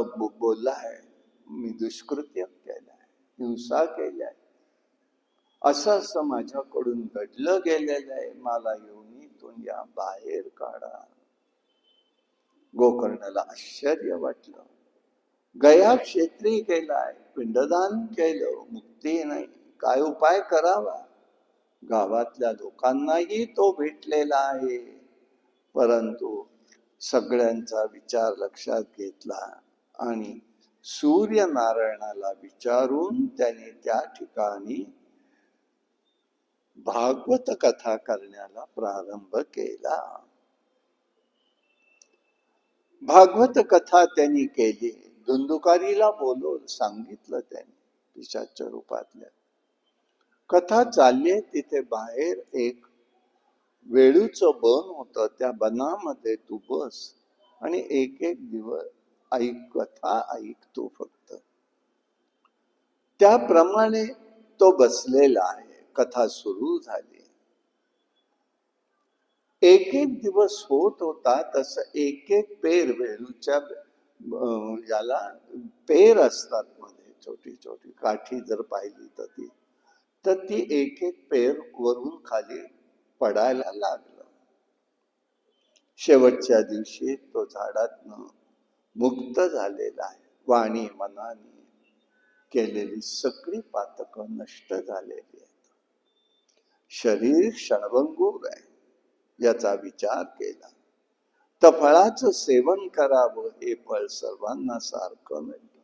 बोललाय, मी दुष्कृत्य केलंय, हिंसा केल्या, असं असं माझ्याकडून घडलं गेलेलं आहे, मला योनीतून या बाहेर काढा. गोकर्णाला आश्चर्य वाटलं. गया क्षेत्री केलाय, पिंडदान केलं, मुक्ती नाही. काय उपाय करावा? गावातल्या लोकांनाही तो भेटलेला आहे, परंतु सगळ्यांचा विचार लक्षात घेतला आणि सूर्यनारायणाला विचारून त्याने त्या ठिकाणी भागवत कथा करण्याला प्रारंभ केला. भागवत कथा त्यांनी केली. धुंदुकारीला बोलवून सांगितलं त्यांनी पिशाच्या रूपातल्या. कथा चालली, तिथे बाहेर एक वेळूचं बन होतं. त्या बनामध्ये तू बस आणि एक एक दिवस कथा ऐकतो फक्त. त्याप्रमाणे तो बसलेला आहे. कथा सुरू झाली. एक एक दिवस होत होता तसं एक एक पेर वेळूच्या याला पेर असतात मध्ये, छोटी छोटी काठी जर पाहिली तर ती एक एक पेर वरून खाली पडायला लागलं. शेवटच्या दिवशी तो झाडातनं मुक्त झालेला आहे. वाणी मनाने केलेली सगळी पातकं नष्ट झालेली आहेत. शरीर क्षणभंगूर आहे याचा विचार केला तर फळाचं सेवन करावं, हे फळ सर्वांना सारखं मिळतं.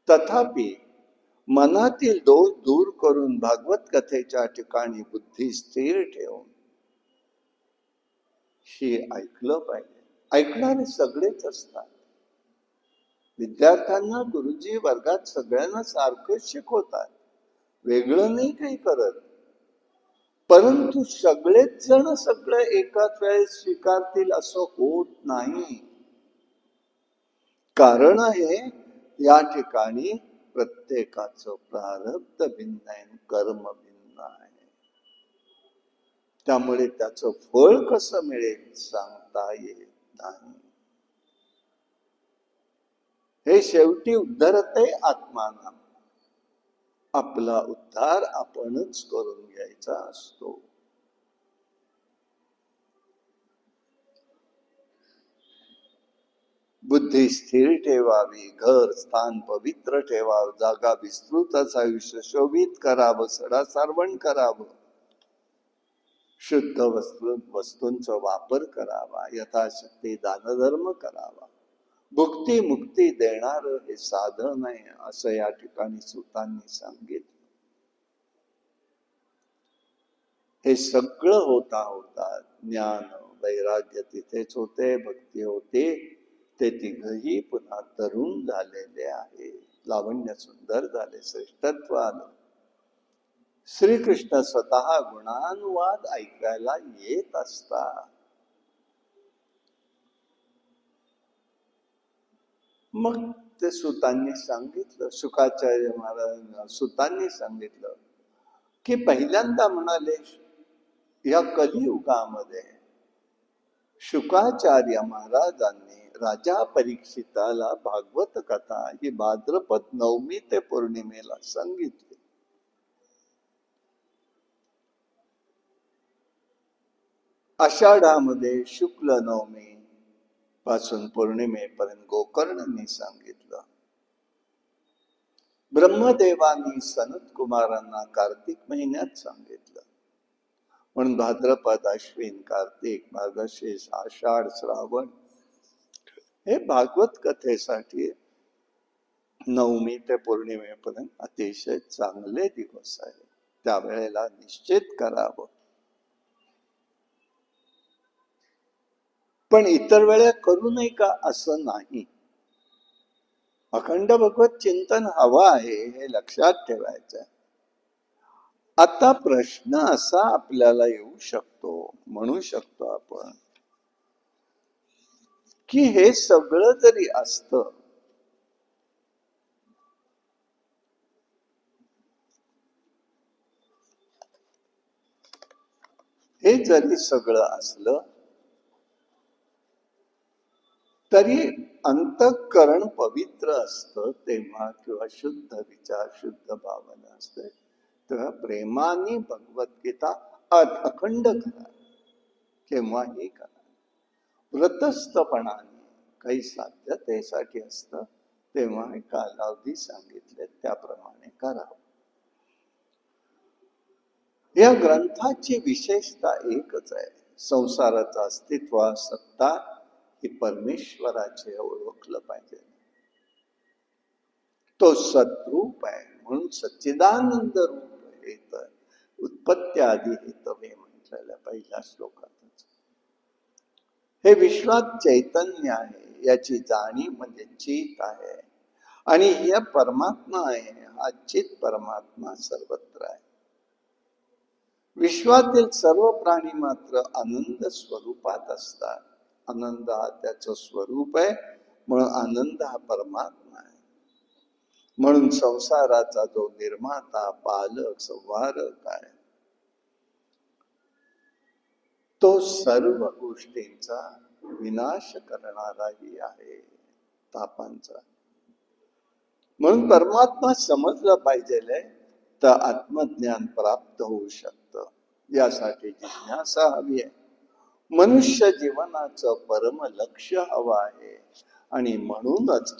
तथापि मनातील दोष दूर करून भागवत कथेच्या ठिकाणी बुद्धी स्थिर ठेवून हे ऐकलं पाहिजे. ऐकणारे सगळेच असतात. विद्यार्थ्यांना गुरुजी वर्गात सगळ्यांना सारखंच शिकवतात, वेगळं नाही काही करत. परंतु सगळेच जण सगळं एकाच वेळेस स्वीकारतील असं होत नाही. कारण आहे या ठिकाणी प्रत्येकाचं प्रारब्ध भिन्न आहे, कर्म भिन्न आहे. त्यामुळे त्याचं फळ कसं मिळेल सांगता येत नाही. हे शेवटी उद्धरते आत्माना. आपला उद्धार आपणच करून घ्यायचा असतो. बुद्धी स्थिर ठेवावी, घर स्थान पवित्र ठेवावं, जागा विस्तृत असावी, सुशोभित करावं, सडा सारवण करावं, शुद्ध वस्तूंचा वापर करावा, यथाशक्ती दानधर्म करावा. भुक्ती मुक्ती देणार हे साधन आहे असं या ठिकाणी सुतांनी सांगितलं. हे सगळं होता ज्ञान वैराग्य तिथेच होते, भक्ती होते. ते तिघही पुन्हा तरुण झालेले आहे. लावण्य सुंदर झाले, श्रेष्ठत्व आलं. श्रीकृष्ण स्वतः गुणानुवाद ऐकायला येत असतात. मग ते सुतांनी सांगितलं, शुकाचार्य महाराज सुतांनी सांगितलं की पहिल्यांदा म्हणाले या कलियुगामध्ये शुकाचार्य महाराजांनी राजा परीक्षिताला भागवत कथा ही भाद्रपद नवमी ते पौर्णिमेला सांगितली. आषाढामध्ये शुक्ल नवमी पासून पौर्णिमेपर्यंत गोकर्णांनी सांगितलं. ब्रह्मदेवानी सनत कुमारांना कार्तिक महिन्यात सांगितलं. म्हणून भाद्रपद, अश्विन, कार्तिक, मार्गशीर्ष, आषाढ, श्रावण हे भागवत कथेसाठी नवमी ते पौर्णिमेपर्यंत अतिशय चांगले दिवस आहेत. त्यावेळेला निश्चित करावं. पण इतर वेळेला करू नये का असं नाही. अखंड भगवत चिंतन हवं आहे हे लक्षात ठेवायचं. आता प्रश्न असा आपल्याला येऊ शकतो, म्हणू शकतो आपण की हे सगळं जरी असतं, हे जरी सगळं असलं तरी अंतःकरण पवित्र असतं तेव्हा, किंवा शुद्ध विचार शुद्ध भावना असते तेव्हा प्रेमाने भगवद्गीता अखंड करा, केव्हाही करा. व्रतस्थपणाने काही साध्यतेसाठी असतं, तेव्हा कालावधी सांगितले त्याप्रमाणे करावं. या ग्रंथाची विशेषता एकच आहे, संसाराचं अस्तित्व, सत्ता ही परमेश्वराचे ओळखलं पाहिजे. तो सद्रूप आहे म्हणून सच्चिदानंद रूप येत, उत्पत्ती आधी हेतवे म्हटलेल्या पहिल्या श्लोकातच. हे विश्वात चैतन्य आहे, याची जाणीव म्हणजे चित आहे, आणि हे परमात्मा आहे, हा चित परमात्मा सर्वत्र आहे. विश्वातील सर्व प्राणी मात्र आनंद स्वरूपात असतात. आनंद हा त्याचं स्वरूप आहे, म्हणून आनंद हा परमात्मा आहे. म्हणून संसाराचा जो निर्माता, पालक, संहारक आहे, तो सर्व गोष्टींचा विनाश करणाराही आहे, तापांचा. म्हणून परमात्मा समजलं पाहिजे, तर आत्मज्ञान प्राप्त होऊ शकतं. यासाठी जिज्ञासा हवी आहे. मनुष्य जीवनाचं परम लक्ष्य हवं आहे, आणि म्हणूनच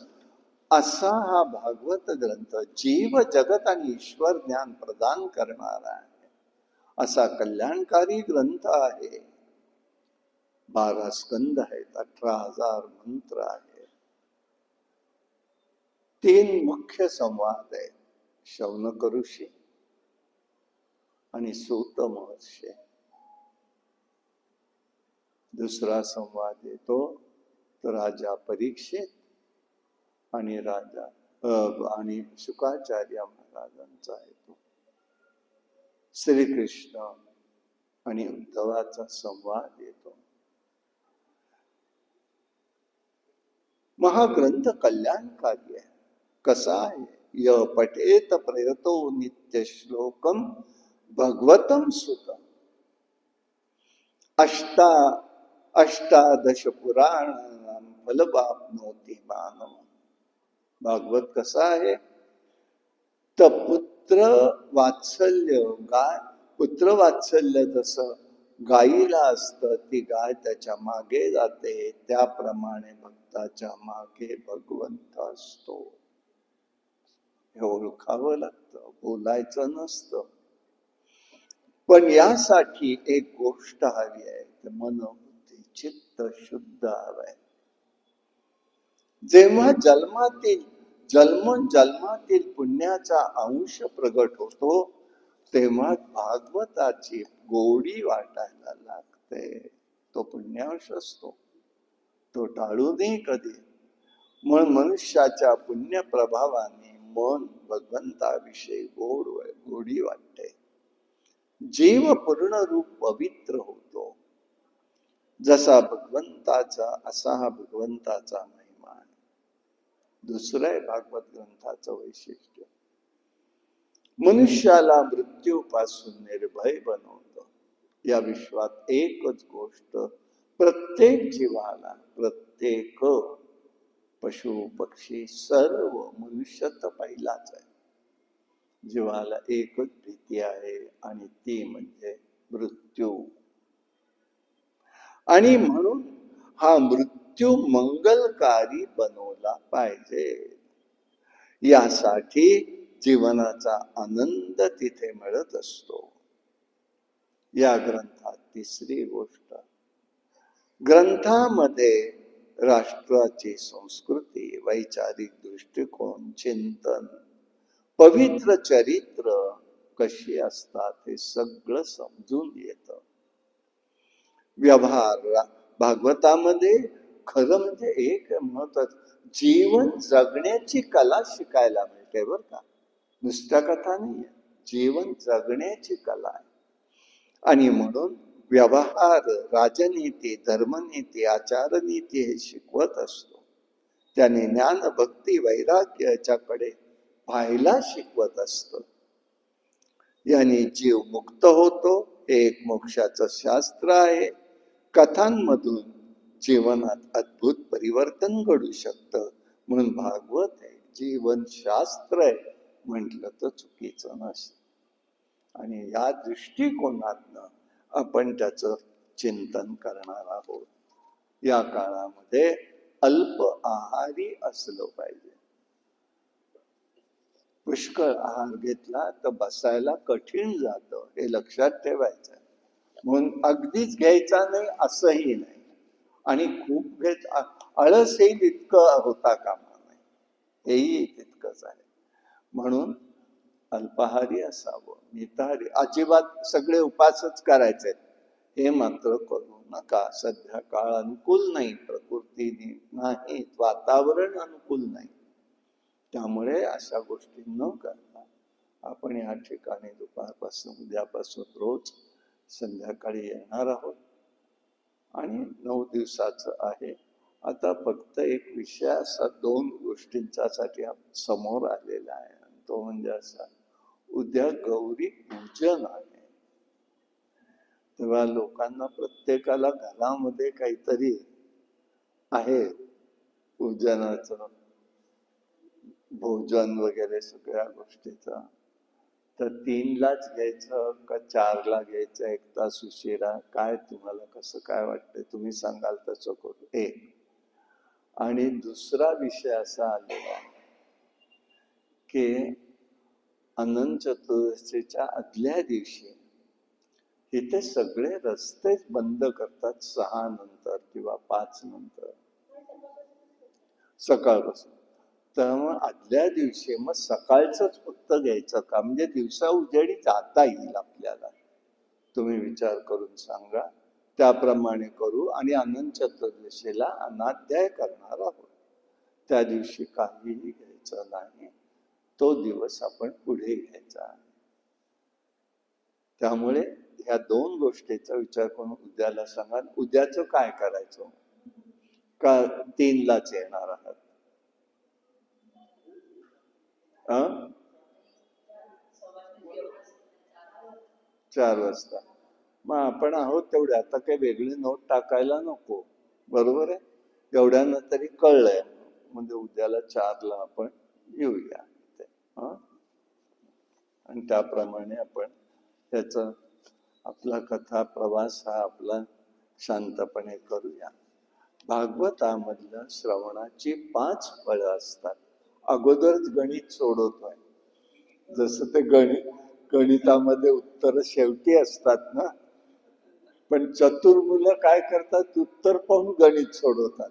असा हा भागवत ग्रंथ जीव, जगत आणि ईश्वर ज्ञान प्रदान करणारा आहे. असा कल्याणकारी ग्रंथ आहे. 12 स्कंद आहेत, 18,000 मंत्र आहेत, 3 मुख्य संवाद आहेत, शौनक ऋषी आणि सूत महर्षी. दुसरा संवाद येतो तो राजा परीक्षित आणि आणि शुकाचार्य महाराजांचा येतो. श्रीकृष्ण आणि उद्धवाचा संवाद येतो. महाग्रंथ कल्याणकारी आहे. कसा आहे? य पठेत प्रयतो नित्य श्लोकम भगवतम सुतम अष्टादश पुराणानां फलवाप्नोति मानव. भागवत कसा आहे? तर पुत्र वात्सल्य जसं गायीला असतं, ती गाय त्याच्या मागे जाते, त्याप्रमाणे भक्ताच्या मागे भगवंत असतो. हे ओळखावं लागतं, बोलायचं नसतं. पण यासाठी एक गोष्ट हवी आहे, ते मन, बुद्धी, चित्त शुद्ध हवंय. जेव्हा जन्मातील पुण्याचा अंश प्रगट होतो, तेव्हा भागवताची गोडी वाटायला लागते. तो पुण्यांश असतो, तो टाळू नये कधी. म्हणून मनुष्याच्या पुण्य प्रभावाने मन भगवंताविषयी गोडी वाटते. जीव पूर्ण रूप पवित्र होतो. जसा भगवंताचा, असा हा भगवंताचा महिमा आहे. दुसरं आहे भागवत ग्रंथाचं वैशिष्ट्य, मनुष्याला मृत्यूपासून निर्भय बनवतं. या विश्वात एकच गोष्ट प्रत्येक जीवाला, प्रत्येक पशु पक्षी सर्व मनुष्य तर पहिलाच आहे. जीवाला एकच भीती आहे, आणि ती म्हणजे मृत्यू. आणि म्हणून हा मृत्यू मंगलकारी बनवला पाहिजे. यासाठी जीवनाचा आनंद तिथे मिळत असतो. या ग्रंथात तिसरी गोष्ट, ग्रंथामध्ये राष्ट्राची संस्कृती, वैचारिक दृष्टिकोन, चिंतन, पवित्र चरित्र कशी असतात हे सगळं समजून येतं. व्यवहार भागवतामध्ये खरं म्हणजे एक महत्वाचं, जीवन जगण्याची कला शिकायला मिळते बरं का. नुसत्या कथा नाही, जीवन जगण्याची कला आहे. आणि म्हणून व्यवहार, राजनीती, धर्मनीती, आचारनीती हे शिकवत असतो. त्याने ज्ञान, भक्ती, वैराग्य याच्याकडे पाहायला शिकवत असतं. याने जीव मुक्त होतो. हे एक मोक्षाचं शास्त्र आहे. कथांमधून जीवनात अद्भुत परिवर्तन घडू शकतं. म्हणून भागवत हे जीवनशास्त्र आहे म्हटलं तर चुकीचं नसतं. आणि या दृष्टिकोनातनं आपण त्याचं चिंतन करणार आहोत. या काळामध्ये अल्प आहारी असलं पाहिजे. पुष्कळ आहार घेतला तर बसायला कठीण जातं, हे लक्षात ठेवायचं. म्हणून अगदीच घ्यायचा नाही असंही नाही, आणि खूप आळसही तितकं होता कामा नये, हेही तितकंच आहे. म्हणून अल्पाहारी असावं, मिताहारी अजिबात सगळे उपासच करायचे हे मात्र करू नका. सध्या काळ अनुकूल नाही, प्रकृती नाही, वातावरण अनुकूल नाही. त्यामुळे अशा गोष्टी न करता आपण या ठिकाणी दुपारपासून उद्यापासून रोज संध्याकाळी येणार आहोत. आणि 9 दिवसाचं आहे. आता फक्त एक विषय असा 2 गोष्टींच्यासाठी समोर आलेला आहे, तो म्हणजे असा, उद्या गौरी पूजन आहे. तेव्हा लोकांना प्रत्येकाला घरामध्ये काहीतरी आहे पूजनाचं, भोजन वगैरे सगळ्या गोष्टीचं. तर 3लाच घ्यायचं का 4ला घ्यायचं, 1 तास उशिरा, काय तुम्हाला कसं काय वाटतंय, तुम्ही सांगाल तसं करू. एक. आणि दुसरा विषय असा आलेला की अनंत चतुर्दशीच्या आदल्या दिवशी इथे सगळे रस्तेच बंद करतात 6 नंतर किंवा 5 नंतर, सकाळपासून. तर मग आदल्या दिवशी मग सकाळचंच फक्त घ्यायचं का, म्हणजे दिवसा उजेडी जाता येईल आपल्याला. तुम्ही विचार करून सांगा, त्याप्रमाणे करू. आणि अनंत चतुर्दशीला अनाध्याय करणार आहोत, त्या दिवशी काहीही घ्यायचं नाही, तो दिवस आपण पुढे घ्यायचा आहे. त्यामुळे ह्या 2 गोष्टीचा विचार करून उद्याला सांगा. उद्याचं काय करायचं, का 3लाच येणार आहात? 4 वाजता. मग आपण आहोत तेवढे, आता काही वेगळी नोट टाकायला नको, बरोबर आहे. एवढ्यानं तरी कळलंय, म्हणजे उद्याला 4ला आपण येऊया. आणि त्याप्रमाणे आपण त्याचा आपला कथा प्रवास हा आपला शांतपणे करूया. भागवतामधल्या श्रवणाची 5 फळं असतात. अगोदरच गणित सोडवतोय, जसं ते गणितामध्ये उत्तर शेवटी असतात ना, पण चतुर मुलं काय करतात, उत्तर पाहून गणित सोडवतात.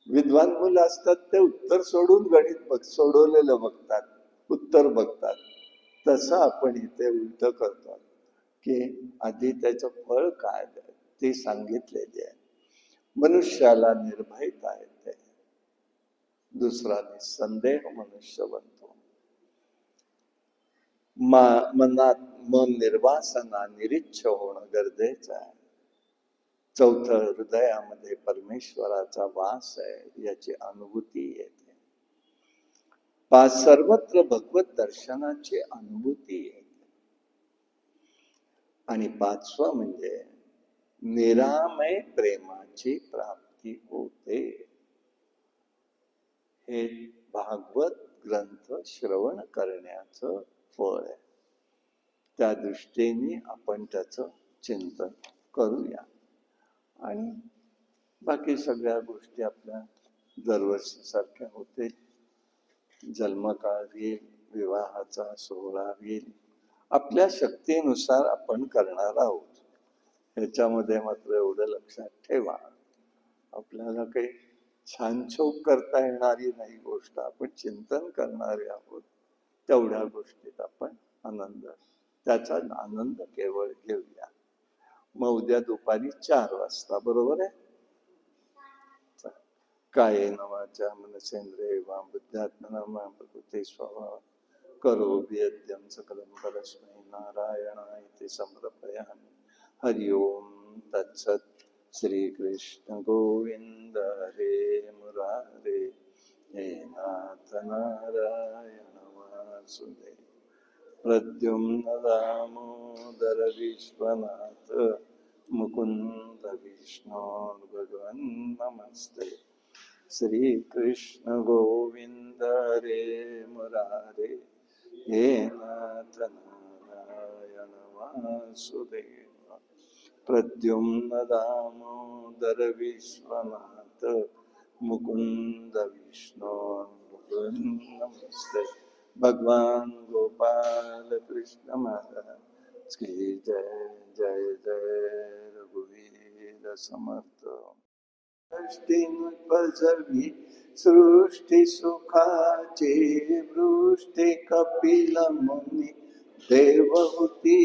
विद्वान मुलं असतात ते उत्तर सोडून गणित सोडवलेलं बघतात, उत्तर बघतात. तसं आपण इथे उलट करतो की आधी त्याचं फळ काय ते सांगितलेले आहे. मनुष्याला निर्भयता येते, दुसरा निसंदेह मनुष्य बनतो. मनात मन निर्वासना निरीच्छ होणं गरजेचं आहे. चौथं, हृदयामध्ये परमेश्वराचा वास आहे याची अनुभूती येते. 5, सर्वत्र भगवत दर्शनाची अनुभूती येते. आणि 5वं म्हणजे निरामय प्रेमाची प्राप्ती होते. हे भागवत ग्रंथ श्रवण करण्याचं फळ आहे. त्या दृष्टीने आपण त्याचं चिंतन करूया. आणि बाकी सगळ्या गोष्टी आपल्या दरवर्षी सारख्या होते. जन्मकाळ येईल, विवाहाचा सोहळा येईल, आपल्या शक्तीनुसार आपण करणार आहोत. ह्याच्यामध्ये मात्र एवढं लक्षात ठेवा, आपल्याला काही छानछोप करता येणारी नाही गोष्ट, आपण चिंतन करणारे आहोत. तेवढ्या गोष्टीत आपण त्याचा आनंद केवळ घेऊया. मग उद्या दुपारी 4 वाजता, बरोबर आहे. कायेन वाचा मनसेंद्रिये वा बुद्ध्यात्मना प्रकृती स्वभाव करोमि यद्यं सकलं परस्मै नारायणाय समर्पयामि. हरि ओम तत्सत्. श्री कृष्ण गोविंद हरे मुरारे, हे नाथ नारायण वासुदेव. प्रद्युम्न दामोदर विश्वनाथ मुकुंद विष्णु भगवन् नमस्ते. श्री कृष्ण गोविंद हरे मुरारे, हे नाथ नारायण वासुदेव. प्रद्युम्न दामोदर विश्वनाथ मुकुंद विष्णु नमस्ते भगवान गोपाल कृष्ण महाराज की जय जय जय रघुवीर समर्थ। पजवी सृष्टी सुखाची वृष्टी कपिल मुनी देवहूती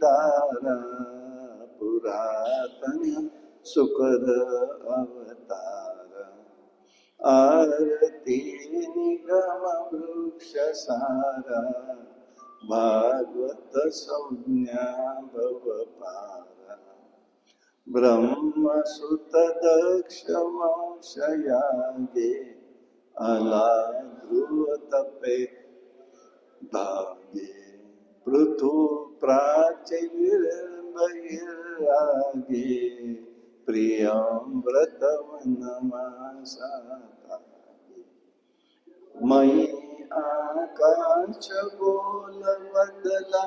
दारा पुरातन सुकर अवतार आरती निगम वृक्ष सारा भागवत संज्ञा भव पारा ब्रह्मसुत दक्ष वंशयागे आला ध्रुव तपे धागे पृथु प्राचीर बहिरागे प्रियं व्रतवनमासागे मयि आकाश बोल बदला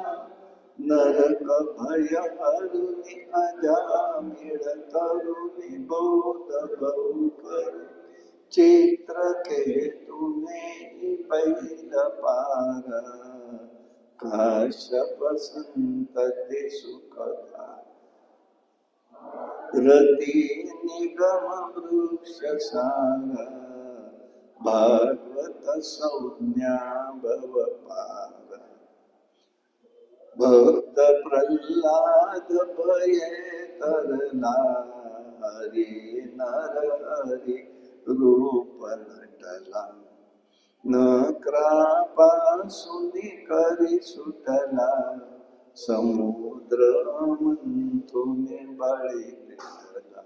नरक भय हरुनि अजामिळ तरुनि बोध बहुकर चित्र के तुम्हें पैल पार काश्यप संतति सुखदा रति निगम वृक्ष सारा भागवत संज्ञा भव पार भक्त प्रह्लाद भय तरला हरि नर हरि रूप नटला न कृपासुनि करी सुटला समुद्र मंथुनि बळी पेटला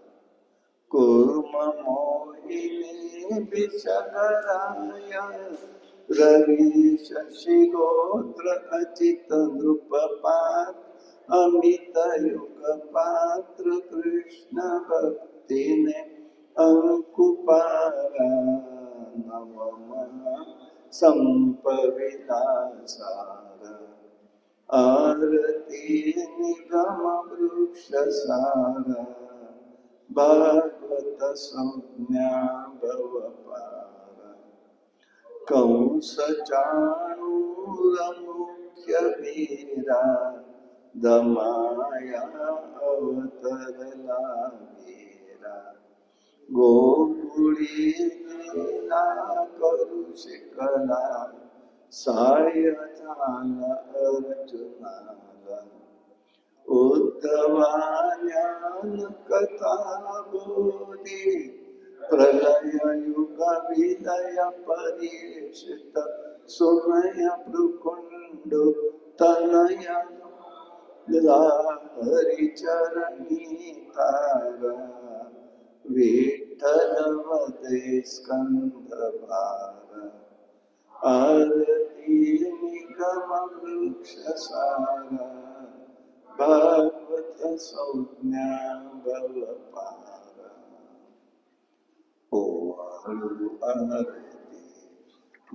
कूर्म मोहिनी विषगराय रवि शशि गोत्र अचित नृपपात अमित युग पात्र कृष्ण भक्तिने अंकुपारा नवम संपविलासार आरती निगम वृक्ष सारा भागवत संज्ञा भव पारा कंस चाणूर मुख्य वीरा दमाया अवतरला वीरा गोकुळी लीला करू शिकला साय झाला अर्जुनाला उद्धवा ज्ञान कथा बोधी प्रलय युग विलय परीक्षित सुनय भृकुंड तनय हरिचरणी तारा विठ्ठल वदे स्कंद भार आरती निगम वृक्ष सारा भागवत संज्ञा भव पारा ओवाळू आरती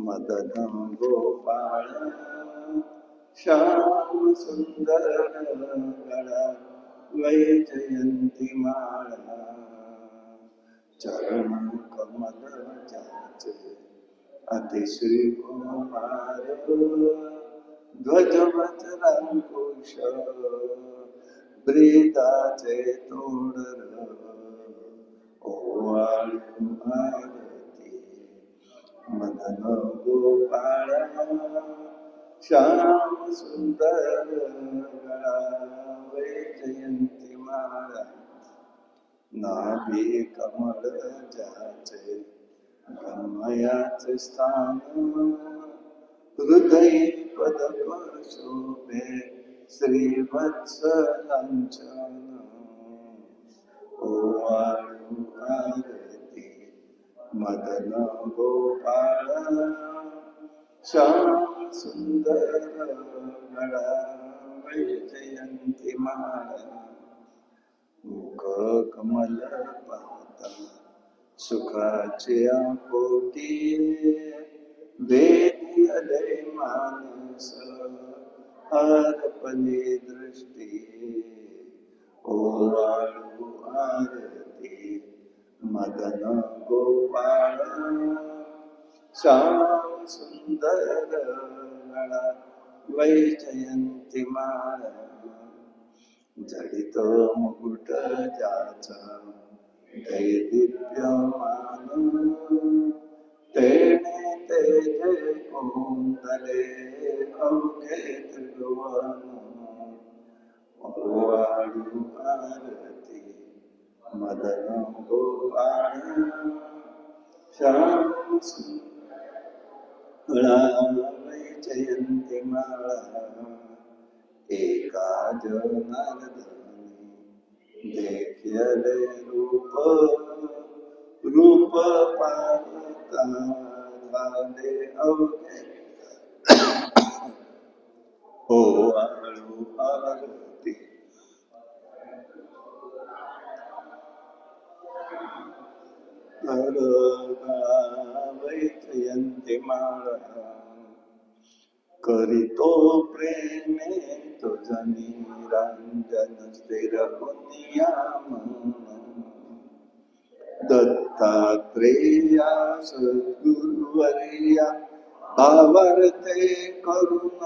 मदन गोपाळ श्याम सुंदर गळा वैजयंती माळा चरण कमल जाचे अतिश्री कुमार ध्वजवत रामकुश ब्रीदाचे तोडर ओवाळू आरती मदन गोपाळ श्याम सुंदर गळा वैजयंती माळा नाभी कमल जाचे ब्रह्मयाचे स्थान हृदय पदक शोभे श्रीवत्स लांछन ओवाळू आरती मदन गोपाळ श्याम सुंदर गळा वैजयंती माळा मुख कमल पाहता सुखाचे पोटी वेदी अदय मानस हरपली दृष्टी ओवाळू आरती मदन गोपाळ श्याम सुंदर गळा वैजयंती माळा जडित मुकुट ज्याचा दैदिप्यमान तेणे तेजे कोंदले अवघे त्रिभुवन वाळू आरती मदन गोपाळ श्याम सुंदरा वैजयंती माळा एका जनार्दनी देखिले रूप पाहता झाले अवघे हो आळू आरती वैजयंती माळा करीतो प्रेमे तुझ निरंजन स्थिर पुनियाम दत्तात्रेया सद्गुरुवर्या भावार्थे करुण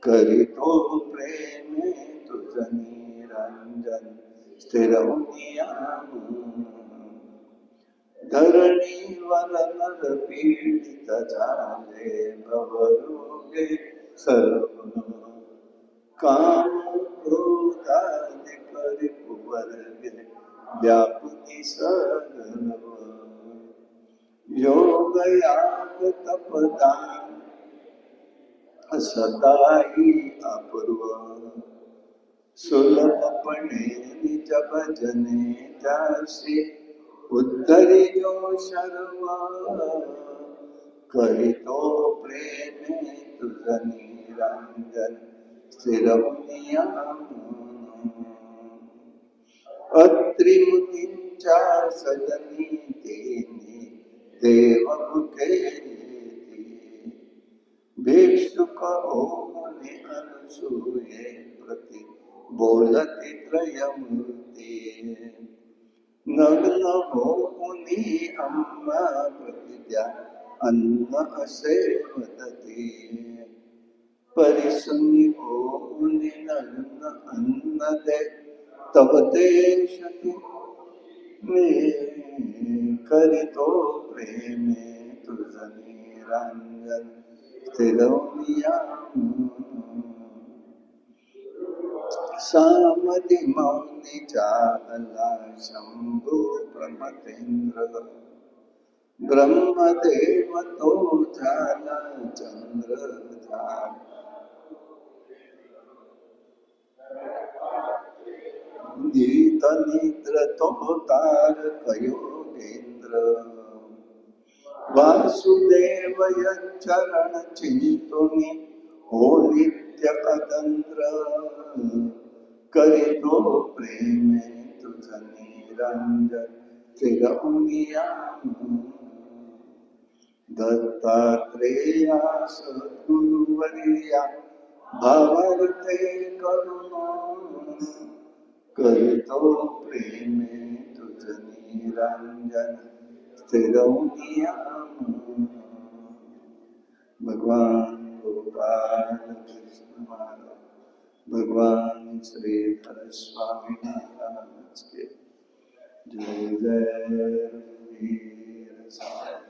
करीतो प्रेमे तुझ निरंजन स्थिर पुनियाम धरणीवर नर पीडित झाले भवरोगे सर्व काम क्रोधाने परिपुवर्गे व्यापुनी सर्व योग याग तपदान सदाई अपूर्व सुलभपणे निज भजने जाशी उद्धरी जो शर्व करीतो प्रेमे तुझ निरंजन स्थिर नियम अत्रिमुनींच्या सदनी तेनी देवभुके भिक्षुक होऊने अनसूये प्रति बोलती त्रयमूर्ती नग्न होऊनी अम्मा प्रतिज्ञा अन्न असे वदती परिसुनी होऊनी नग्न अन्न दे तव देशती मी करीतो प्रेमे तुझ निरंजन स्थिरवनियाम सामधी मौनी चाला शंभू प्रमतेंद्र ब्रह्मदेव तो झाला चंद्रधार नीत निद्र तो तारक योगेंद्र वासुदेव चरण चिंतुनी हो नित्य अतंद्र करीतो प्रेमे तुझ निरंजन स्थिरवनियाम दत्तात्रेया सद्गुरुवर्या भावार्थे करुण करीतो प्रेमे तुझ निरंजन स्थिरवनियाम भगवान गोपाल कृष्ण महाराज भगवान श्री हर स्वामी महाराज के जय जय वीर साई।